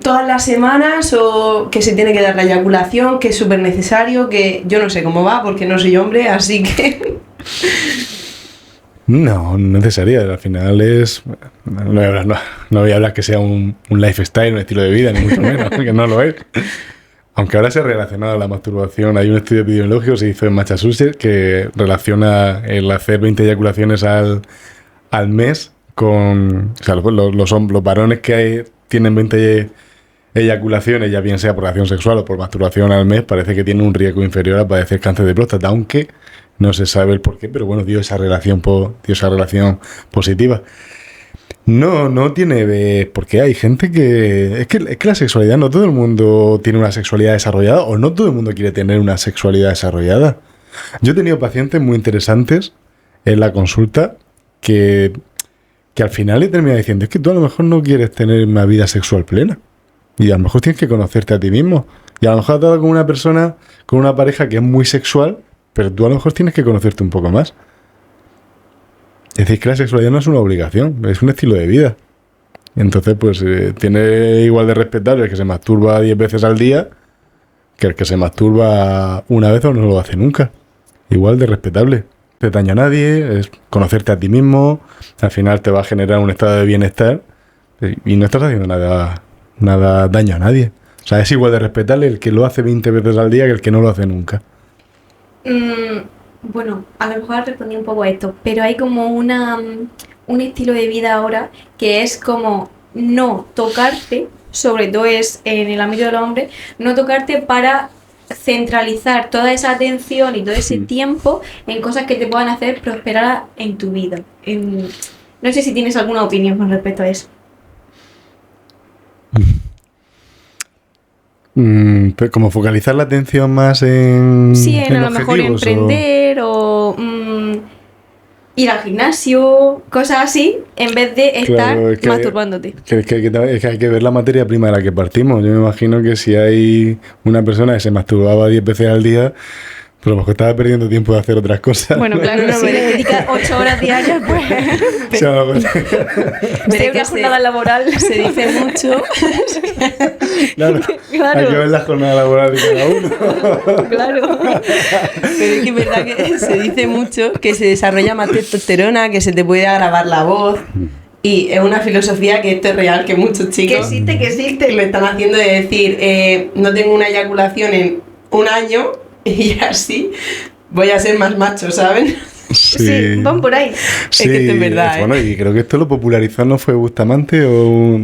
todas las semanas o que se tiene que dar la eyaculación, que es súper necesario, que yo no sé cómo va porque no soy hombre, así que... No necesaria, al final es... No voy a hablar que sea un lifestyle, un estilo de vida, ni mucho menos, que no lo es. Aunque ahora se ha relacionado la masturbación, hay un estudio epidemiológico que se hizo en Massachusetts que relaciona el hacer 20 eyaculaciones al mes con... O sea, los varones que tienen 20 eyaculaciones, ya bien sea por acción sexual o por masturbación al mes, parece que tienen un riesgo inferior a padecer cáncer de próstata, aunque no se sabe el por qué, pero bueno, dio esa relación positiva. No tiene... Porque hay gente que... Es que la sexualidad, no todo el mundo tiene una sexualidad desarrollada, o no todo el mundo quiere tener una sexualidad desarrollada. Yo he tenido pacientes muy interesantes en la consulta que al final le termina diciendo, es que tú a lo mejor no quieres tener una vida sexual plena. Y a lo mejor tienes que conocerte a ti mismo. Y a lo mejor has dado con una persona, con una pareja que es muy sexual, pero tú a lo mejor tienes que conocerte un poco más. decís que la sexualidad no es una obligación, es un estilo de vida. Entonces, pues tiene igual de respetable el que se masturba 10 veces al día que el que se masturba una vez o no lo hace nunca. Igual de respetable. No te daña a nadie, es conocerte a ti mismo, al final te va a generar un estado de bienestar y no estás haciendo nada daño a nadie. O sea, es igual de respetable el que lo hace 20 veces al día que el que no lo hace nunca. Bueno, a lo mejor respondí un poco a esto, pero hay como un estilo de vida ahora que es como no tocarte, sobre todo es en el ámbito del hombre, no tocarte para centralizar toda esa atención y todo ese tiempo en cosas que te puedan hacer prosperar en tu vida. No sé si tienes alguna opinión con respecto a eso. Pero como focalizar la atención más en Sí, en a lo mejor emprender o ir al gimnasio, cosas así, en vez de estar masturbándote. Es que hay que ver la materia prima de la que partimos. Yo me imagino que si hay una persona que se masturbaba 10 veces al día, pues a lo mejor estaba perdiendo tiempo de hacer otras cosas. Bueno, claro, no, si le dedicas 8 horas diarias, pues... Sí, a lo mejor- Pero una jornada laboral. Se dice mucho. Claro, Claro. hay que ver la jornada laboral de cada uno. Claro. Pero es que es verdad que se dice mucho que se desarrolla más testosterona, que se te puede agravar la voz. Y es una filosofía que esto es real, que muchos chicos que existe, lo están haciendo de decir, no tengo una eyaculación en un año y así voy a ser más macho, ¿saben? Sí, van por ahí. Sí, Es que esto es verdad, bueno, y creo que esto lo popularizó, ¿no fue Bustamante o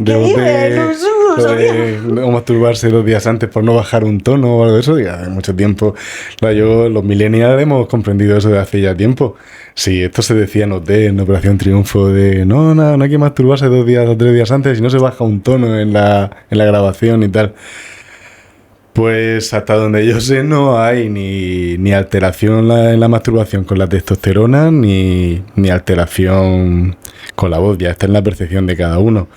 o masturbarse 2 días antes por no bajar un tono o algo de eso? Ya hace mucho tiempo. Claro, los millennials hemos comprendido eso de hace ya tiempo. Sí, esto se decía en OT, en Operación Triunfo, de no hay que masturbarse 2 días o 3 días antes y no se baja un tono en la grabación y tal. Pues hasta donde yo sé no hay ni alteración en la masturbación con la testosterona ni alteración con la voz, ya está en la percepción de cada uno.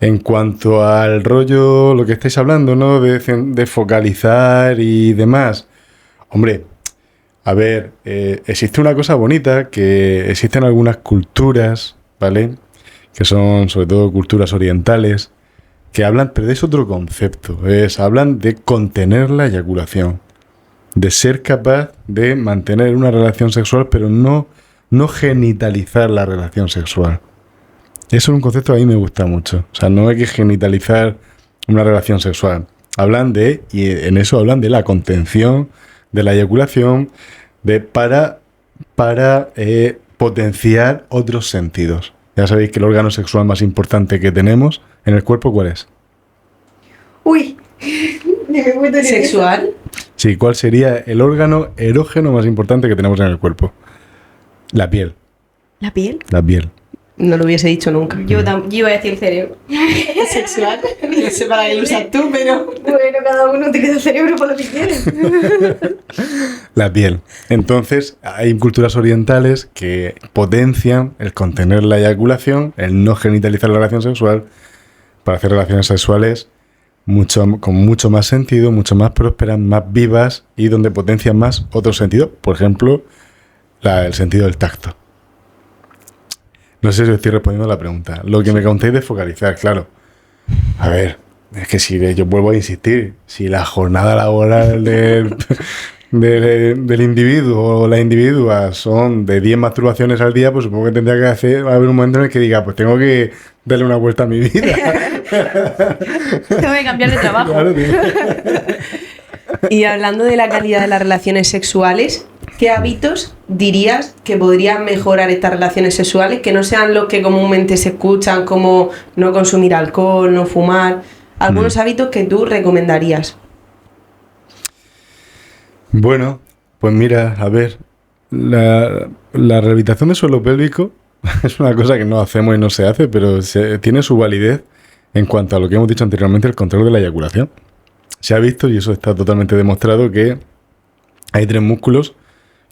En cuanto al rollo, lo que estáis hablando, ¿no? De focalizar y demás. Hombre, a ver, existe una cosa bonita que existen algunas culturas, ¿vale? Que son sobre todo culturas orientales, que hablan, pero es otro concepto, hablan de contener la eyaculación, de ser capaz de mantener una relación sexual, pero no genitalizar la relación sexual. Eso es un concepto que a mí me gusta mucho. O sea, no hay que genitalizar una relación sexual. Hablan y en eso hablan de la contención de la eyaculación, para potenciar otros sentidos. Ya sabéis que el órgano sexual más importante que tenemos en el cuerpo, ¿cuál es? Uy. ¿Sexual? Sí, ¿cuál sería el órgano erógeno más importante que tenemos en el cuerpo? La piel. ¿La piel? La piel. No lo hubiese dicho nunca. Yo iba a decir el cerebro. ¿Sexual? No sé para qué lo usas tú, pero... Bueno, cada uno utiliza el cerebro para lo que quiere. La piel. Entonces, hay culturas orientales que potencian el contener la eyaculación, el no genitalizar la relación sexual, para hacer relaciones sexuales con mucho más sentido, mucho más prósperas, más vivas y donde potencian más otros sentidos. Por ejemplo, el sentido del tacto. No sé si estoy respondiendo a la pregunta. Lo que me contéis de focalizar, claro. A ver, es que si yo vuelvo a insistir, si la jornada laboral del individuo o la individua son de 10 masturbaciones al día, pues supongo que tendría que haber un momento en el que diga, pues tengo que darle una vuelta a mi vida. Tengo que cambiar de trabajo. Claro, tío. Y hablando de la calidad de las relaciones sexuales, ¿qué hábitos dirías que podrían mejorar estas relaciones sexuales? Que no sean los que comúnmente se escuchan, como no consumir alcohol, no fumar. Algunos hábitos que tú recomendarías. Bueno, pues mira, a ver, la rehabilitación del suelo pélvico es una cosa que no hacemos y no se hace, pero tiene su validez en cuanto a lo que hemos dicho anteriormente, el control de la eyaculación. Se ha visto, y eso está totalmente demostrado, que hay 3 músculos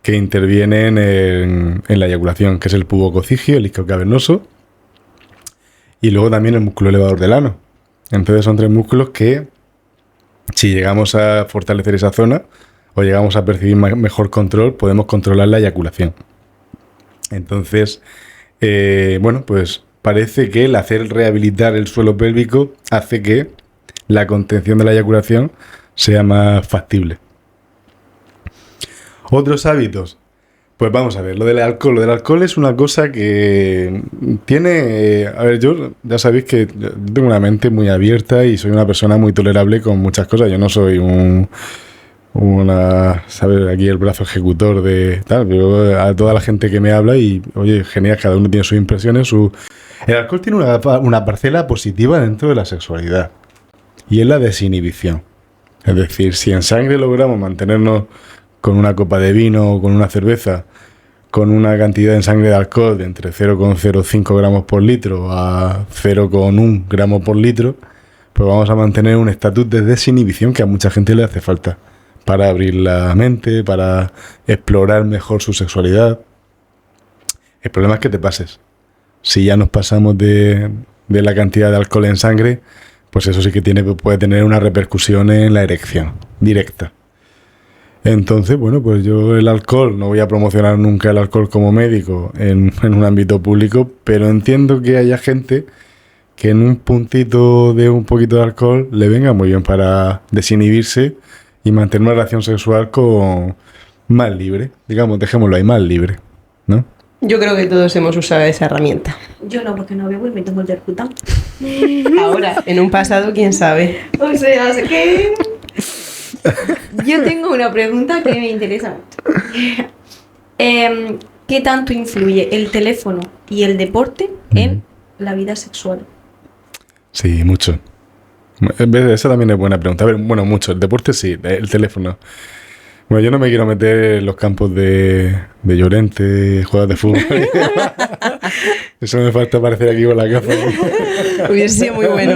que intervienen en la eyaculación, que es el pubococigio, el isquio cavernoso, y luego también el músculo elevador del ano. Entonces son 3 músculos que, si llegamos a fortalecer esa zona, o llegamos a percibir mejor control, podemos controlar la eyaculación. Entonces, bueno, pues parece que el hacer rehabilitar el suelo pélvico hace que la contención de la eyaculación sea más factible. Otros hábitos. Pues vamos a ver, lo del alcohol. Lo del alcohol es una cosa que tiene... a ver, yo ya sabéis que yo tengo una mente muy abierta y soy una persona muy tolerable con muchas cosas. Yo no soy ¿sabes? Aquí el brazo ejecutor de tal. Pero a toda la gente que me habla y, oye, genial, cada uno tiene sus impresiones. El alcohol tiene una parcela positiva dentro de la sexualidad y es la desinhibición. Es decir, si en sangre logramos mantenernos con una copa de vino o con una cerveza, con una cantidad en sangre de alcohol de entre 0,05 gramos por litro a 0,1 gramos por litro, pues vamos a mantener un estatus de desinhibición que a mucha gente le hace falta para abrir la mente, para explorar mejor su sexualidad. El problema es que te pases. Si ya nos pasamos de la cantidad de alcohol en sangre, pues eso sí que puede tener una repercusión en la erección directa. Entonces, bueno, pues yo el alcohol, no voy a promocionar nunca el alcohol como médico en un ámbito público, pero entiendo que haya gente que en un puntito de un poquito de alcohol le venga muy bien para desinhibirse y mantener una relación sexual más libre, digamos, dejémoslo ahí, más libre, ¿no? Yo creo que todos hemos usado esa herramienta. Yo no, porque no bebo y me tomo el Dercutan. Ahora, en un pasado, quién sabe. O sea, es que... Yo tengo una pregunta que me interesa mucho. ¿Qué tanto influye el teléfono y el deporte en la vida sexual? Sí, mucho. Esa también es buena pregunta. A ver, bueno, mucho. El deporte sí, el teléfono. Bueno, yo no me quiero meter en los campos de Llorente, juegos de fútbol. Eso me falta aparecer aquí con la gafa. Hubiese sido muy bueno.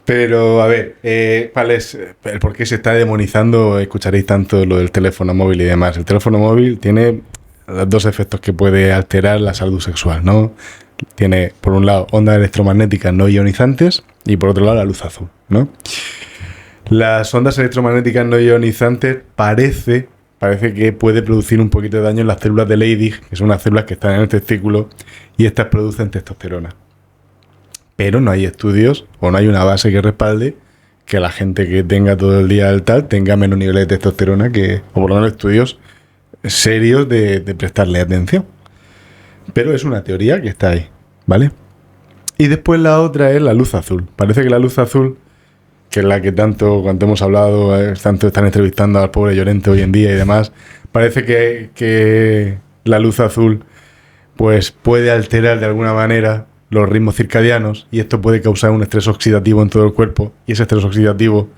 Pero, a ver, ¿cuál es el por qué se está demonizando? Escucharéis tanto lo del teléfono móvil y demás. El teléfono móvil tiene los dos efectos que puede alterar la salud sexual, ¿no? Tiene, por un lado, ondas electromagnéticas no ionizantes y, por otro lado, la luz azul, ¿no? Las ondas electromagnéticas no ionizantes parece que puede producir un poquito de daño en las células de Leydig, que son unas células que están en el testículo, y estas producen testosterona. Pero no hay estudios o no hay una base que respalde que la gente que tenga todo el día el tal tenga menos niveles de testosterona o por lo menos estudios serios de prestarle atención. Pero es una teoría que está ahí, ¿vale? Y después la otra es la luz azul. Parece que la luz azul, que es la que cuanto hemos hablado, tanto están entrevistando al pobre Llorente hoy en día y demás, parece que la luz azul pues puede alterar de alguna manera los ritmos circadianos y esto puede causar un estrés oxidativo en todo el cuerpo y ese estrés oxidativo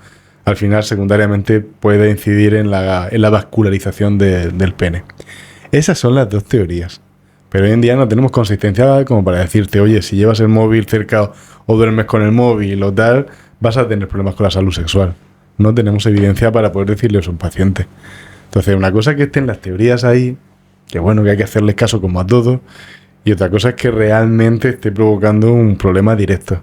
al final secundariamente puede incidir en la vascularización del pene. Esas son las dos teorías, pero hoy en día no tenemos consistencia como para decirte, oye, si llevas el móvil cerca o duermes con el móvil o tal, vas a tener problemas con la salud sexual. No tenemos evidencia para poder decirle eso a un paciente. Entonces, una cosa es que estén las teorías ahí, que bueno, que hay que hacerles caso como a todos, y otra cosa es que realmente esté provocando un problema directo.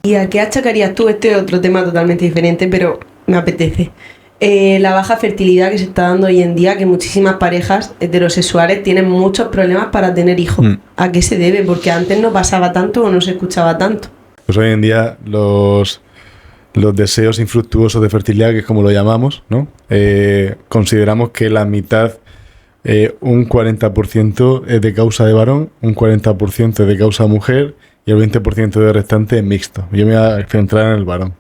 ¿Y a qué achacarías tú? Este es otro tema totalmente diferente, pero me apetece. La baja fertilidad que se está dando hoy en día, que muchísimas parejas heterosexuales tienen muchos problemas para tener hijos. ¿A qué se debe? Porque antes no pasaba tanto o no se escuchaba tanto. Pues hoy en día los deseos infructuosos de fertilidad, que es como lo llamamos, ¿no? Consideramos que la mitad, un 40% es de causa de varón, un 40% es de causa mujer y el 20% de restante es mixto. Yo me voy a centrar en el varón.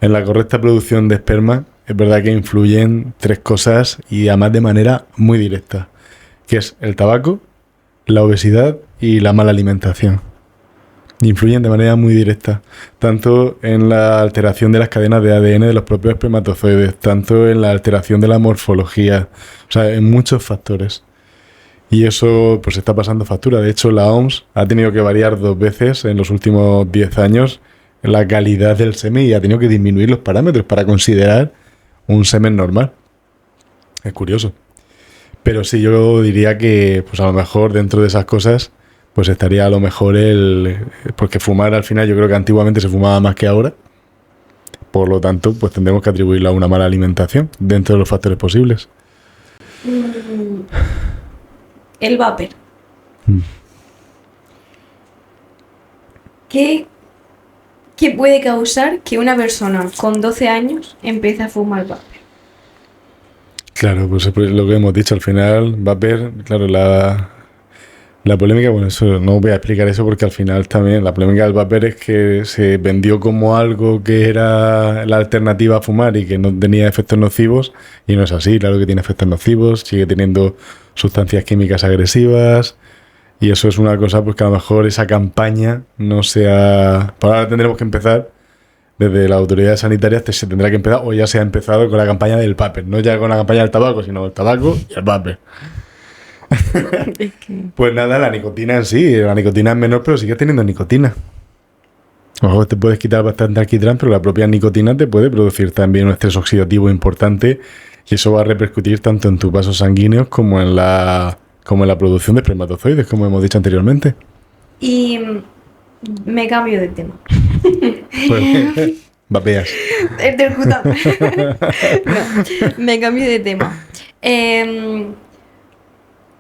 En la correcta producción de esperma es verdad que influyen tres cosas y además de manera muy directa, que es el tabaco, la obesidad y la mala alimentación. Influyen de manera muy directa, tanto en la alteración de las cadenas de ADN de los propios espermatozoides, tanto en la alteración de la morfología, o sea, en muchos factores. Y eso pues está pasando factura. De hecho, la OMS ha tenido que variar 2 veces en los últimos 10 años la calidad del semen y ha tenido que disminuir los parámetros para considerar un semen normal. Es curioso. Pero sí, yo diría que pues a lo mejor dentro de esas cosas pues estaría a lo mejor porque fumar al final yo creo que antiguamente se fumaba más que ahora. Por lo tanto, pues tendremos que atribuirlo a una mala alimentación dentro de los factores posibles. El vapor. Mm. ¿Qué puede causar que una persona con 12 años empiece a fumar vapor? Claro, pues es lo que hemos dicho al final, vapor, claro, la polémica, bueno, eso no voy a explicar eso porque al final también la polémica del vapor es que se vendió como algo que era la alternativa a fumar y que no tenía efectos nocivos y no es así, claro que tiene efectos nocivos, sigue teniendo sustancias químicas agresivas y eso es una cosa pues que a lo mejor esa campaña no sea... Para ahora tendremos que empezar desde las autoridades sanitarias, se tendrá que empezar o ya se ha empezado con la campaña del vapor, no ya con la campaña del tabaco, sino el tabaco y el vapor. Pues nada, la nicotina en sí, la nicotina es menor, pero sigues teniendo nicotina. A lo mejor te puedes quitar bastante alquitrán, pero la propia nicotina te puede producir también un estrés oxidativo importante y eso va a repercutir tanto en tus vasos sanguíneos como en la producción de espermatozoides, como hemos dicho anteriormente. Y me cambio de tema. Pues, vapeas. El del puta. No, me cambio de tema.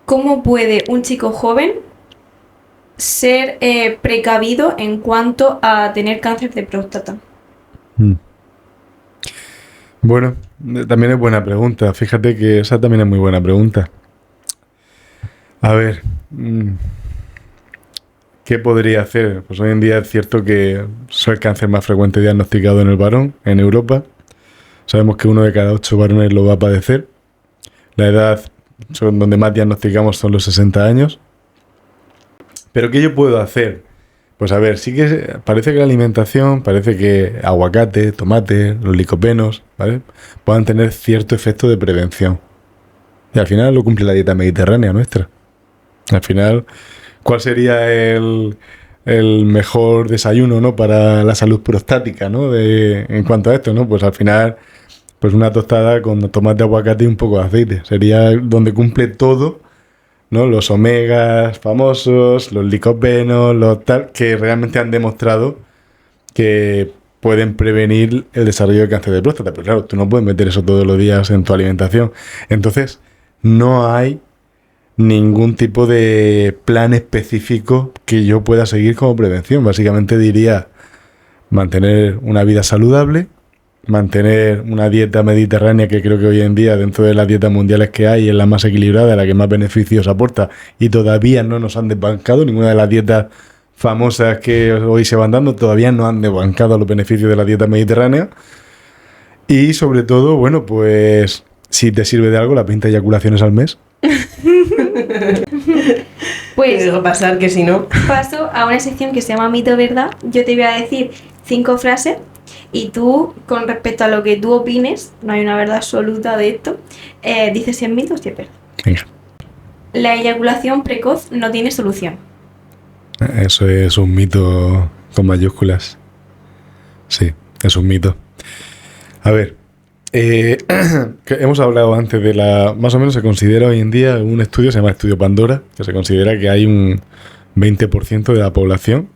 ¿Cómo puede un chico joven ser precavido en cuanto a tener cáncer de próstata? Bueno, también es buena pregunta. Fíjate que esa también es muy buena pregunta. A ver, ¿qué podría hacer? Pues hoy en día es cierto que es el cáncer más frecuente diagnosticado en el varón, en Europa. Sabemos que 1 de cada 8 varones lo va a padecer. La edad donde más diagnosticamos son los 60 años. ¿Pero qué yo puedo hacer? Pues a ver, sí que parece que la alimentación, parece que aguacate, tomate, los licopenos, ¿vale?, puedan tener cierto efecto de prevención. Y al final lo cumple la dieta mediterránea nuestra. Al final, ¿cuál sería el mejor desayuno, ¿no?, para la salud prostática, ¿no?, en cuanto a esto, ¿no? Pues al final, pues una tostada con tomate, aguacate y un poco de aceite. Sería donde cumple todo, ¿no? Los omegas famosos, los licopenos, los tal, que realmente han demostrado que pueden prevenir el desarrollo de cáncer de próstata. Pero claro, tú no puedes meter eso todos los días en tu alimentación. Entonces, no hay ningún tipo de plan específico que yo pueda seguir como prevención. Básicamente diría mantener una vida saludable, mantener una dieta mediterránea que creo que hoy en día dentro de las dietas mundiales que hay es la más equilibrada, la que más beneficios aporta y todavía no nos han desbancado. Ninguna de las dietas famosas que hoy se van dando todavía no han desbancado los beneficios de la dieta mediterránea. Y sobre todo, bueno, pues si te sirve de algo, las 20 eyaculaciones al mes. Pues Te dejo pasar, que si no... paso a una sección que se llama Mito o Verdad. Yo te voy a decir 5 frases y tú, con respecto a lo que tú opines, no hay una verdad absoluta de esto, dices si es mito o si es verdad. Venga. La eyaculación precoz no tiene solución. Eso es un mito con mayúsculas. Sí, es un mito. A ver, que hemos hablado antes de más o menos se considera hoy en día un estudio, se llama Estudio Pandora, que se considera que hay un 20% de la población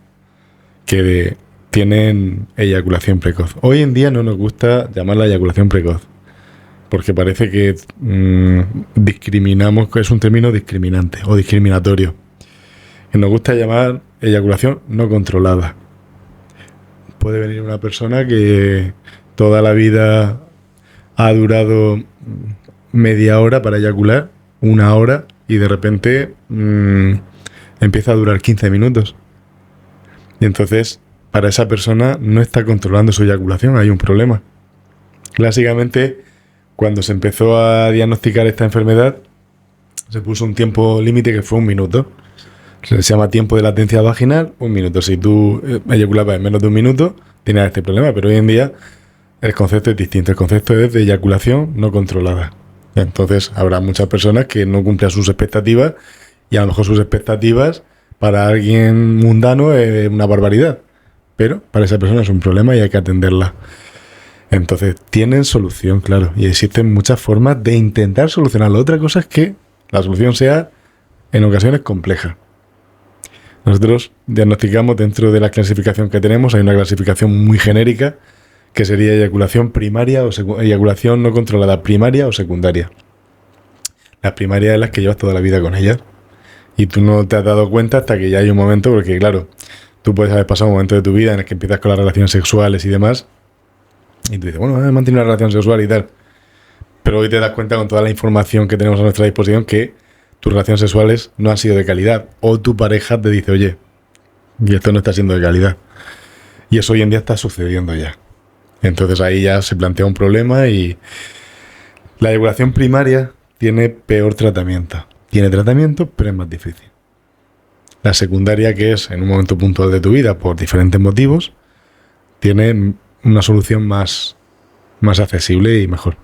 que tienen eyaculación precoz. Hoy en día no nos gusta llamarla eyaculación precoz, porque parece que discriminamos, que es un término discriminante o discriminatorio. Y nos gusta llamar eyaculación no controlada. Puede venir una persona que toda la vida ha durado media hora para eyacular, 1 hora, y de repente empieza a durar 15 minutos. Y entonces, para esa persona no está controlando su eyaculación, hay un problema. Clásicamente, cuando se empezó a diagnosticar esta enfermedad, se puso un tiempo límite que fue 1 minuto. Se llama tiempo de latencia vaginal, 1 minuto. Si tú eyaculabas en menos de 1 minuto, tienes este problema, pero hoy en día el concepto es distinto. El concepto es de eyaculación no controlada. Entonces habrá muchas personas que no cumplan sus expectativas y a lo mejor sus expectativas para alguien mundano es una barbaridad, pero para esa persona es un problema y hay que atenderla. Entonces tienen solución, claro, y existen muchas formas de intentar solucionarlo. Otra cosa es que la solución sea en ocasiones compleja. Nosotros diagnosticamos dentro de la clasificación que tenemos, hay una clasificación muy genérica que sería eyaculación primaria o eyaculación no controlada primaria o secundaria. Las primarias es las que llevas toda la vida con ellas. Y tú no te has dado cuenta hasta que ya hay un momento, porque claro, tú puedes haber pasado un momento de tu vida en el que empiezas con las relaciones sexuales y demás, y tú dices, bueno, he mantenido una relación sexual y tal. Pero hoy te das cuenta con toda la información que tenemos a nuestra disposición que tus relaciones sexuales no han sido de calidad. O tu pareja te dice, oye, y esto no está siendo de calidad. Y eso hoy en día está sucediendo ya. Entonces ahí ya se plantea un problema y la eyaculación primaria tiene peor tratamiento. Tiene tratamiento, pero es más difícil. La secundaria, que es en un momento puntual de tu vida por diferentes motivos, tiene una solución más accesible y mejor.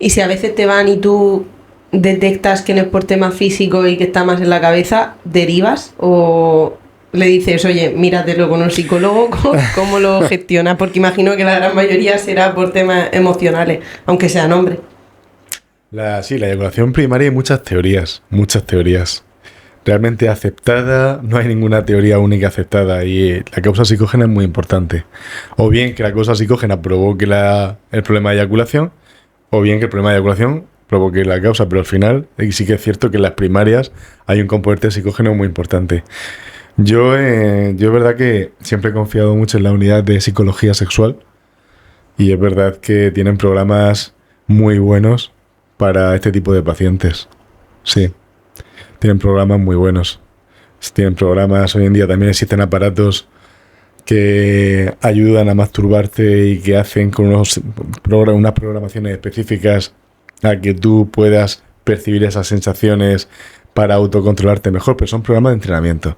Y si a veces te van y tú detectas que no es por tema físico y que está más en la cabeza, ¿derivas? ¿O le dices, oye, míratelo con un psicólogo? ¿Cómo lo gestionas? Porque imagino que la gran mayoría será por temas emocionales, aunque sean hombres. Sí, la eyaculación primaria hay muchas teorías. Realmente aceptada, no hay ninguna teoría única aceptada y la causa psicógena es muy importante. O bien que la causa psicógena provoque el problema de eyaculación, o bien que el problema de eyaculación provoque la causa, pero al final sí que es cierto que en las primarias hay un componente psicógeno muy importante. Yo es verdad que siempre he confiado mucho en la unidad de psicología sexual y es verdad que tienen programas muy buenos para este tipo de pacientes. Sí, tienen programas muy buenos. Tienen programas, hoy en día también existen aparatos que ayudan a masturbarte y que hacen con unas programaciones específicas a que tú puedas percibir esas sensaciones para autocontrolarte mejor, pero son programas de entrenamiento.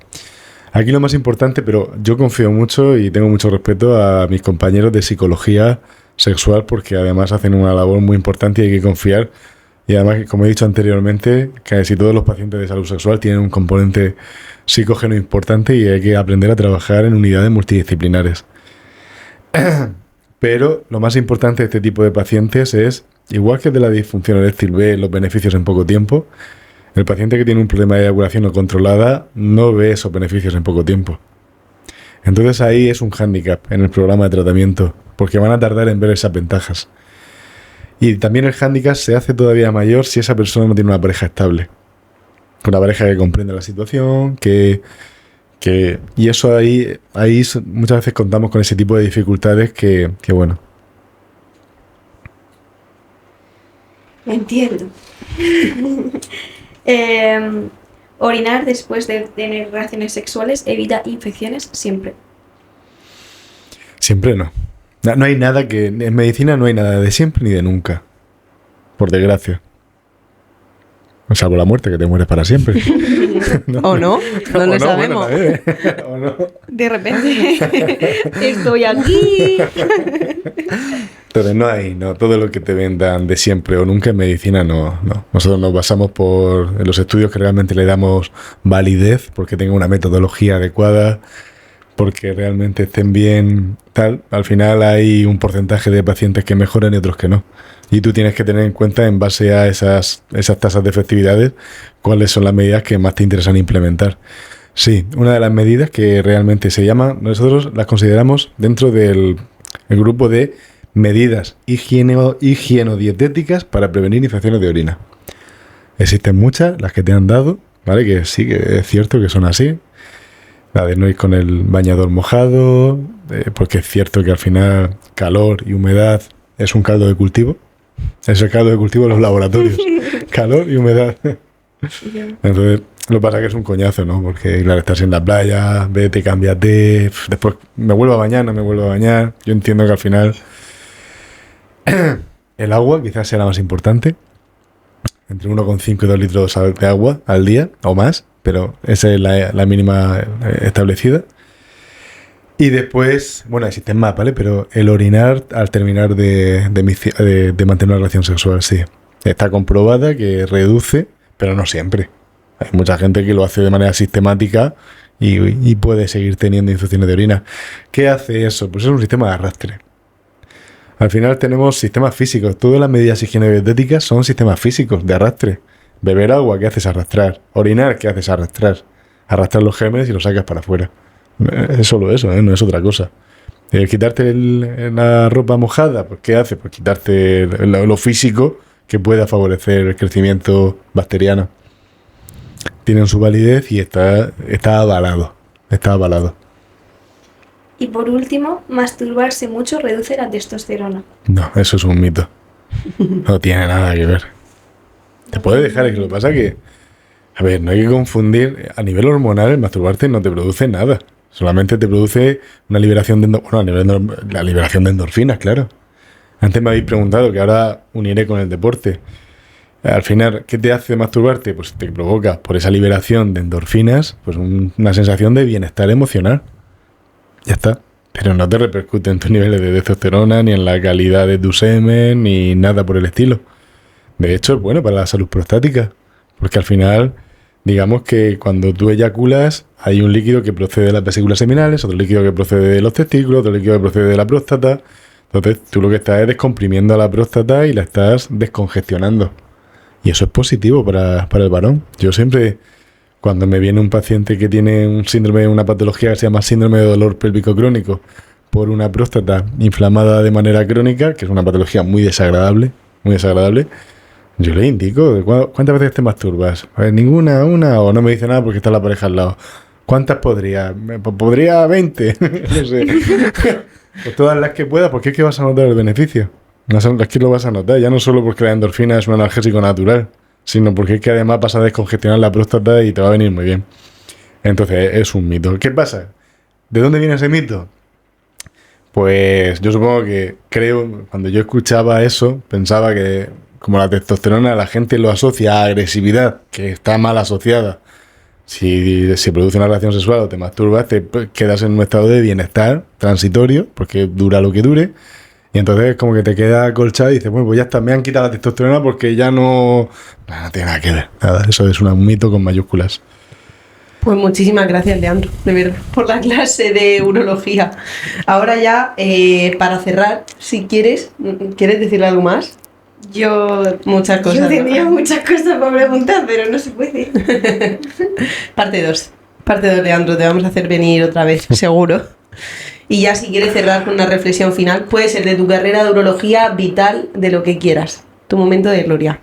Aquí lo más importante, pero yo confío mucho y tengo mucho respeto a mis compañeros de psicología sexual porque además hacen una labor muy importante y hay que confiar. Y además, como he dicho anteriormente, casi todos los pacientes de salud sexual tienen un componente psicógeno importante y hay que aprender a trabajar en unidades multidisciplinares. Pero lo más importante de este tipo de pacientes es, igual que de la disfunción eréctil ve los beneficios en poco tiempo, el paciente que tiene un problema de eyaculación no controlada no ve esos beneficios en poco tiempo. Entonces ahí es un hándicap en el programa de tratamiento, porque van a tardar en ver esas ventajas. Y también el hándicap se hace todavía mayor si esa persona no tiene una pareja estable. Una pareja que comprende la situación, y eso ahí muchas veces contamos con ese tipo de dificultades que bueno. Entiendo. Orinar después de tener relaciones sexuales evita infecciones siempre. Siempre no. No hay nada que... En medicina no hay nada de siempre ni de nunca. Por desgracia. Salvo la muerte, que te mueres para siempre. ¿No? ¿O no? No lo sabemos. Bueno, ¿o no? De repente estoy aquí. Entonces no, todo lo que te vendan de siempre o nunca en medicina no. Nosotros nos basamos en los estudios que realmente le damos validez, porque tengan una metodología adecuada, porque realmente estén bien, tal. Al final hay un porcentaje de pacientes que mejoran y otros que no. Y tú tienes que tener en cuenta, en base a esas tasas de efectividades, cuáles son las medidas que más te interesan implementar. Sí, una de las medidas que realmente nosotros las consideramos dentro del grupo de medidas higienodietéticas para prevenir infecciones de orina. Existen muchas, las que te han dado, ¿vale? Que sí, que es cierto que son así. La de no ir con el bañador mojado, porque es cierto que al final calor y humedad es un caldo de cultivo. Es el caldo de cultivo de los laboratorios. Calor y humedad. Entonces, lo que pasa es que es un coñazo, ¿no? Porque, claro, estás en la playa, vete, cámbiate, después me vuelvo a bañar, no me vuelvo a bañar. Yo entiendo que al final el agua quizás sea la más importante. Entre 1,5 y 2 litros de agua al día o más, pero esa es la mínima establecida. Y después, bueno, existen más, ¿vale? Pero el orinar al terminar de mantener una relación sexual, sí. Está comprobada que reduce, pero no siempre. Hay mucha gente que lo hace de manera sistemática y puede seguir teniendo infecciones de orina. ¿Qué hace eso? Pues es un sistema de arrastre. Al final tenemos sistemas físicos. Todas las medidas higienodietéticas son sistemas físicos de arrastre. Beber agua, ¿qué haces? Arrastrar. Orinar, ¿qué haces? Arrastrar. Arrastrar los gérmenes y los sacas para afuera. Es solo eso, no es otra cosa. Quitarte la ropa mojada, pues ¿qué hace? Pues quitarte lo físico que pueda favorecer el crecimiento bacteriano. tienen su validez y está avalado. Está avalado. Y por último, masturbarse mucho reduce la testosterona. No, eso es un mito. No tiene nada que ver. Te puede dejar, lo que pasa es que, a ver, no hay que confundir, a nivel hormonal el masturbarte no te produce nada. Solamente te produce una liberación de, la liberación de endorfinas, claro. Antes me habéis preguntado, que ahora uniré con el deporte. Al final, ¿qué te hace masturbarte? Pues te provoca, por esa liberación de endorfinas, pues una sensación de bienestar emocional. Ya está. Pero no te repercute en tus niveles de testosterona, ni en la calidad de tu semen, ni nada por el estilo. De hecho, es bueno para la salud prostática. Porque al final, digamos que cuando tú eyaculas, hay un líquido que procede de las vesículas seminales, otro líquido que procede de los testículos, otro líquido que procede de la próstata. Entonces, tú lo que estás es descomprimiendo a la próstata y la estás descongestionando. Y eso es positivo para el varón. Yo siempre, cuando me viene un paciente que tiene un síndrome, una patología que se llama síndrome de dolor pélvico crónico por una próstata inflamada de manera crónica, que es una patología muy desagradable, yo le indico, ¿cuántas veces te masturbas? Pues ninguna, una, o no me dice nada porque está la pareja al lado. ¿Cuántas podría? Podría 20, no sé. Pues todas las que puedas, porque es que vas a notar el beneficio. Es que lo vas a notar, ya no solo porque la endorfina es un analgésico natural, sino porque es que además vas a descongestionar la próstata y te va a venir muy bien. Entonces es un mito. ¿Qué pasa? ¿De dónde viene ese mito? Pues yo supongo que cuando yo escuchaba eso, pensaba que como la testosterona la gente lo asocia a agresividad, que está mal asociada. Si se produce una relación sexual o te masturbas, te quedas en un estado de bienestar transitorio, porque dura lo que dure. Y entonces como que te queda acolchado y dices, bueno, pues ya está, me han quitado la testosterona porque ya no tiene nada que ver. Nada, eso es un mito con mayúsculas. Pues muchísimas gracias, Leandro, de verdad, por la clase de urología. Ahora ya, para cerrar, si ¿quieres decirle algo más? Muchas cosas. Yo tendría muchas cosas para preguntar, pero no se puede. Parte 2, Leandro, te vamos a hacer venir otra vez, seguro. Y ya si quieres cerrar con una reflexión final, puede ser de tu carrera de urología, vital, de lo que quieras. Tu momento de gloria.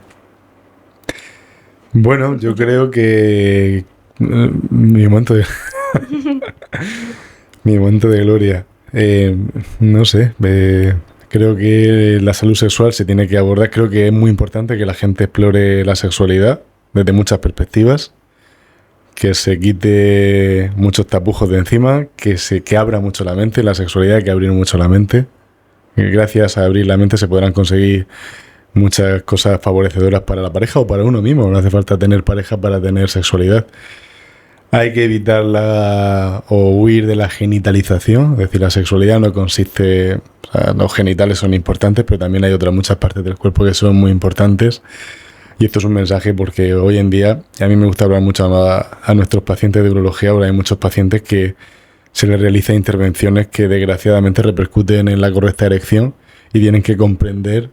Bueno, yo creo que mi momento de gloria. No sé, creo que la salud sexual se tiene que abordar. Creo que es muy importante que la gente explore la sexualidad desde muchas perspectivas. Que se quite muchos tapujos de encima, que abra mucho la mente. La sexualidad hay que abrir mucho la mente. Y gracias a abrir la mente se podrán conseguir muchas cosas favorecedoras para la pareja o para uno mismo. No hace falta tener pareja para tener sexualidad. Hay que evitar o huir de la genitalización. Es decir, la sexualidad no consiste... O sea, los genitales son importantes, pero también hay otras muchas partes del cuerpo que son muy importantes. Y esto es un mensaje porque hoy en día, y a mí me gusta hablar mucho a nuestros pacientes de urología, ahora hay muchos pacientes que se les realizan intervenciones que desgraciadamente repercuten en la correcta erección y tienen que comprender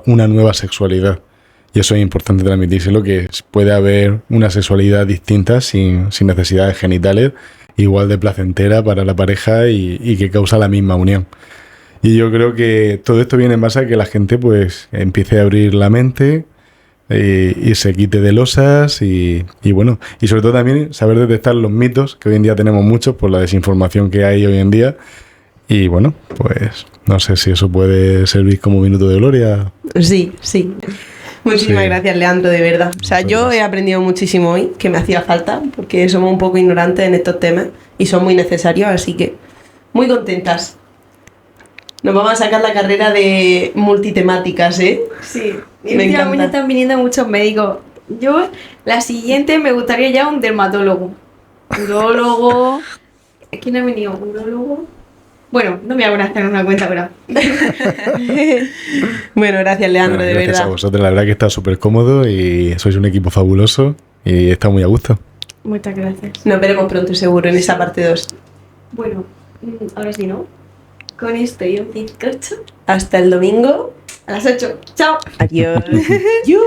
una nueva sexualidad. Y eso es importante transmitírselo, que puede haber una sexualidad distinta sin necesidades genitales, igual de placentera para la pareja y que causa la misma unión. Y yo creo que todo esto viene en base a que la gente pues empiece a abrir la mente y se quite de losas y bueno, y sobre todo también saber detectar los mitos, que hoy en día tenemos muchos por la desinformación que hay hoy en día. Y bueno, pues no sé si eso puede servir como minuto de gloria. Sí. Muchísimas gracias, Leandro, de verdad. O sea, yo he aprendido muchísimo hoy, que me hacía falta, porque somos un poco ignorantes en estos temas y son muy necesarios, así que muy contentas. Nos vamos a sacar la carrera de multitemáticas, ¿eh? Sí, y me últimamente encanta. están viniendo muchos médicos. Yo, la siguiente, me gustaría ya un dermatólogo. Urólogo. ¿Quién ha venido? ¿Urólogo? Bueno, no me voy a hacer una cuenta ahora. Bueno, gracias, Leandro, Bueno, de gracias verdad. a vosotros, la verdad que está súper cómodo y sois un equipo fabuloso y está muy a gusto. Muchas gracias. Nos veremos pronto, seguro, en esa parte 2. Bueno, ahora sí, ¿no? Con esto y un bizcocho. Hasta el domingo. A las 8. ¡Chao! Adiós. ¡Yujú!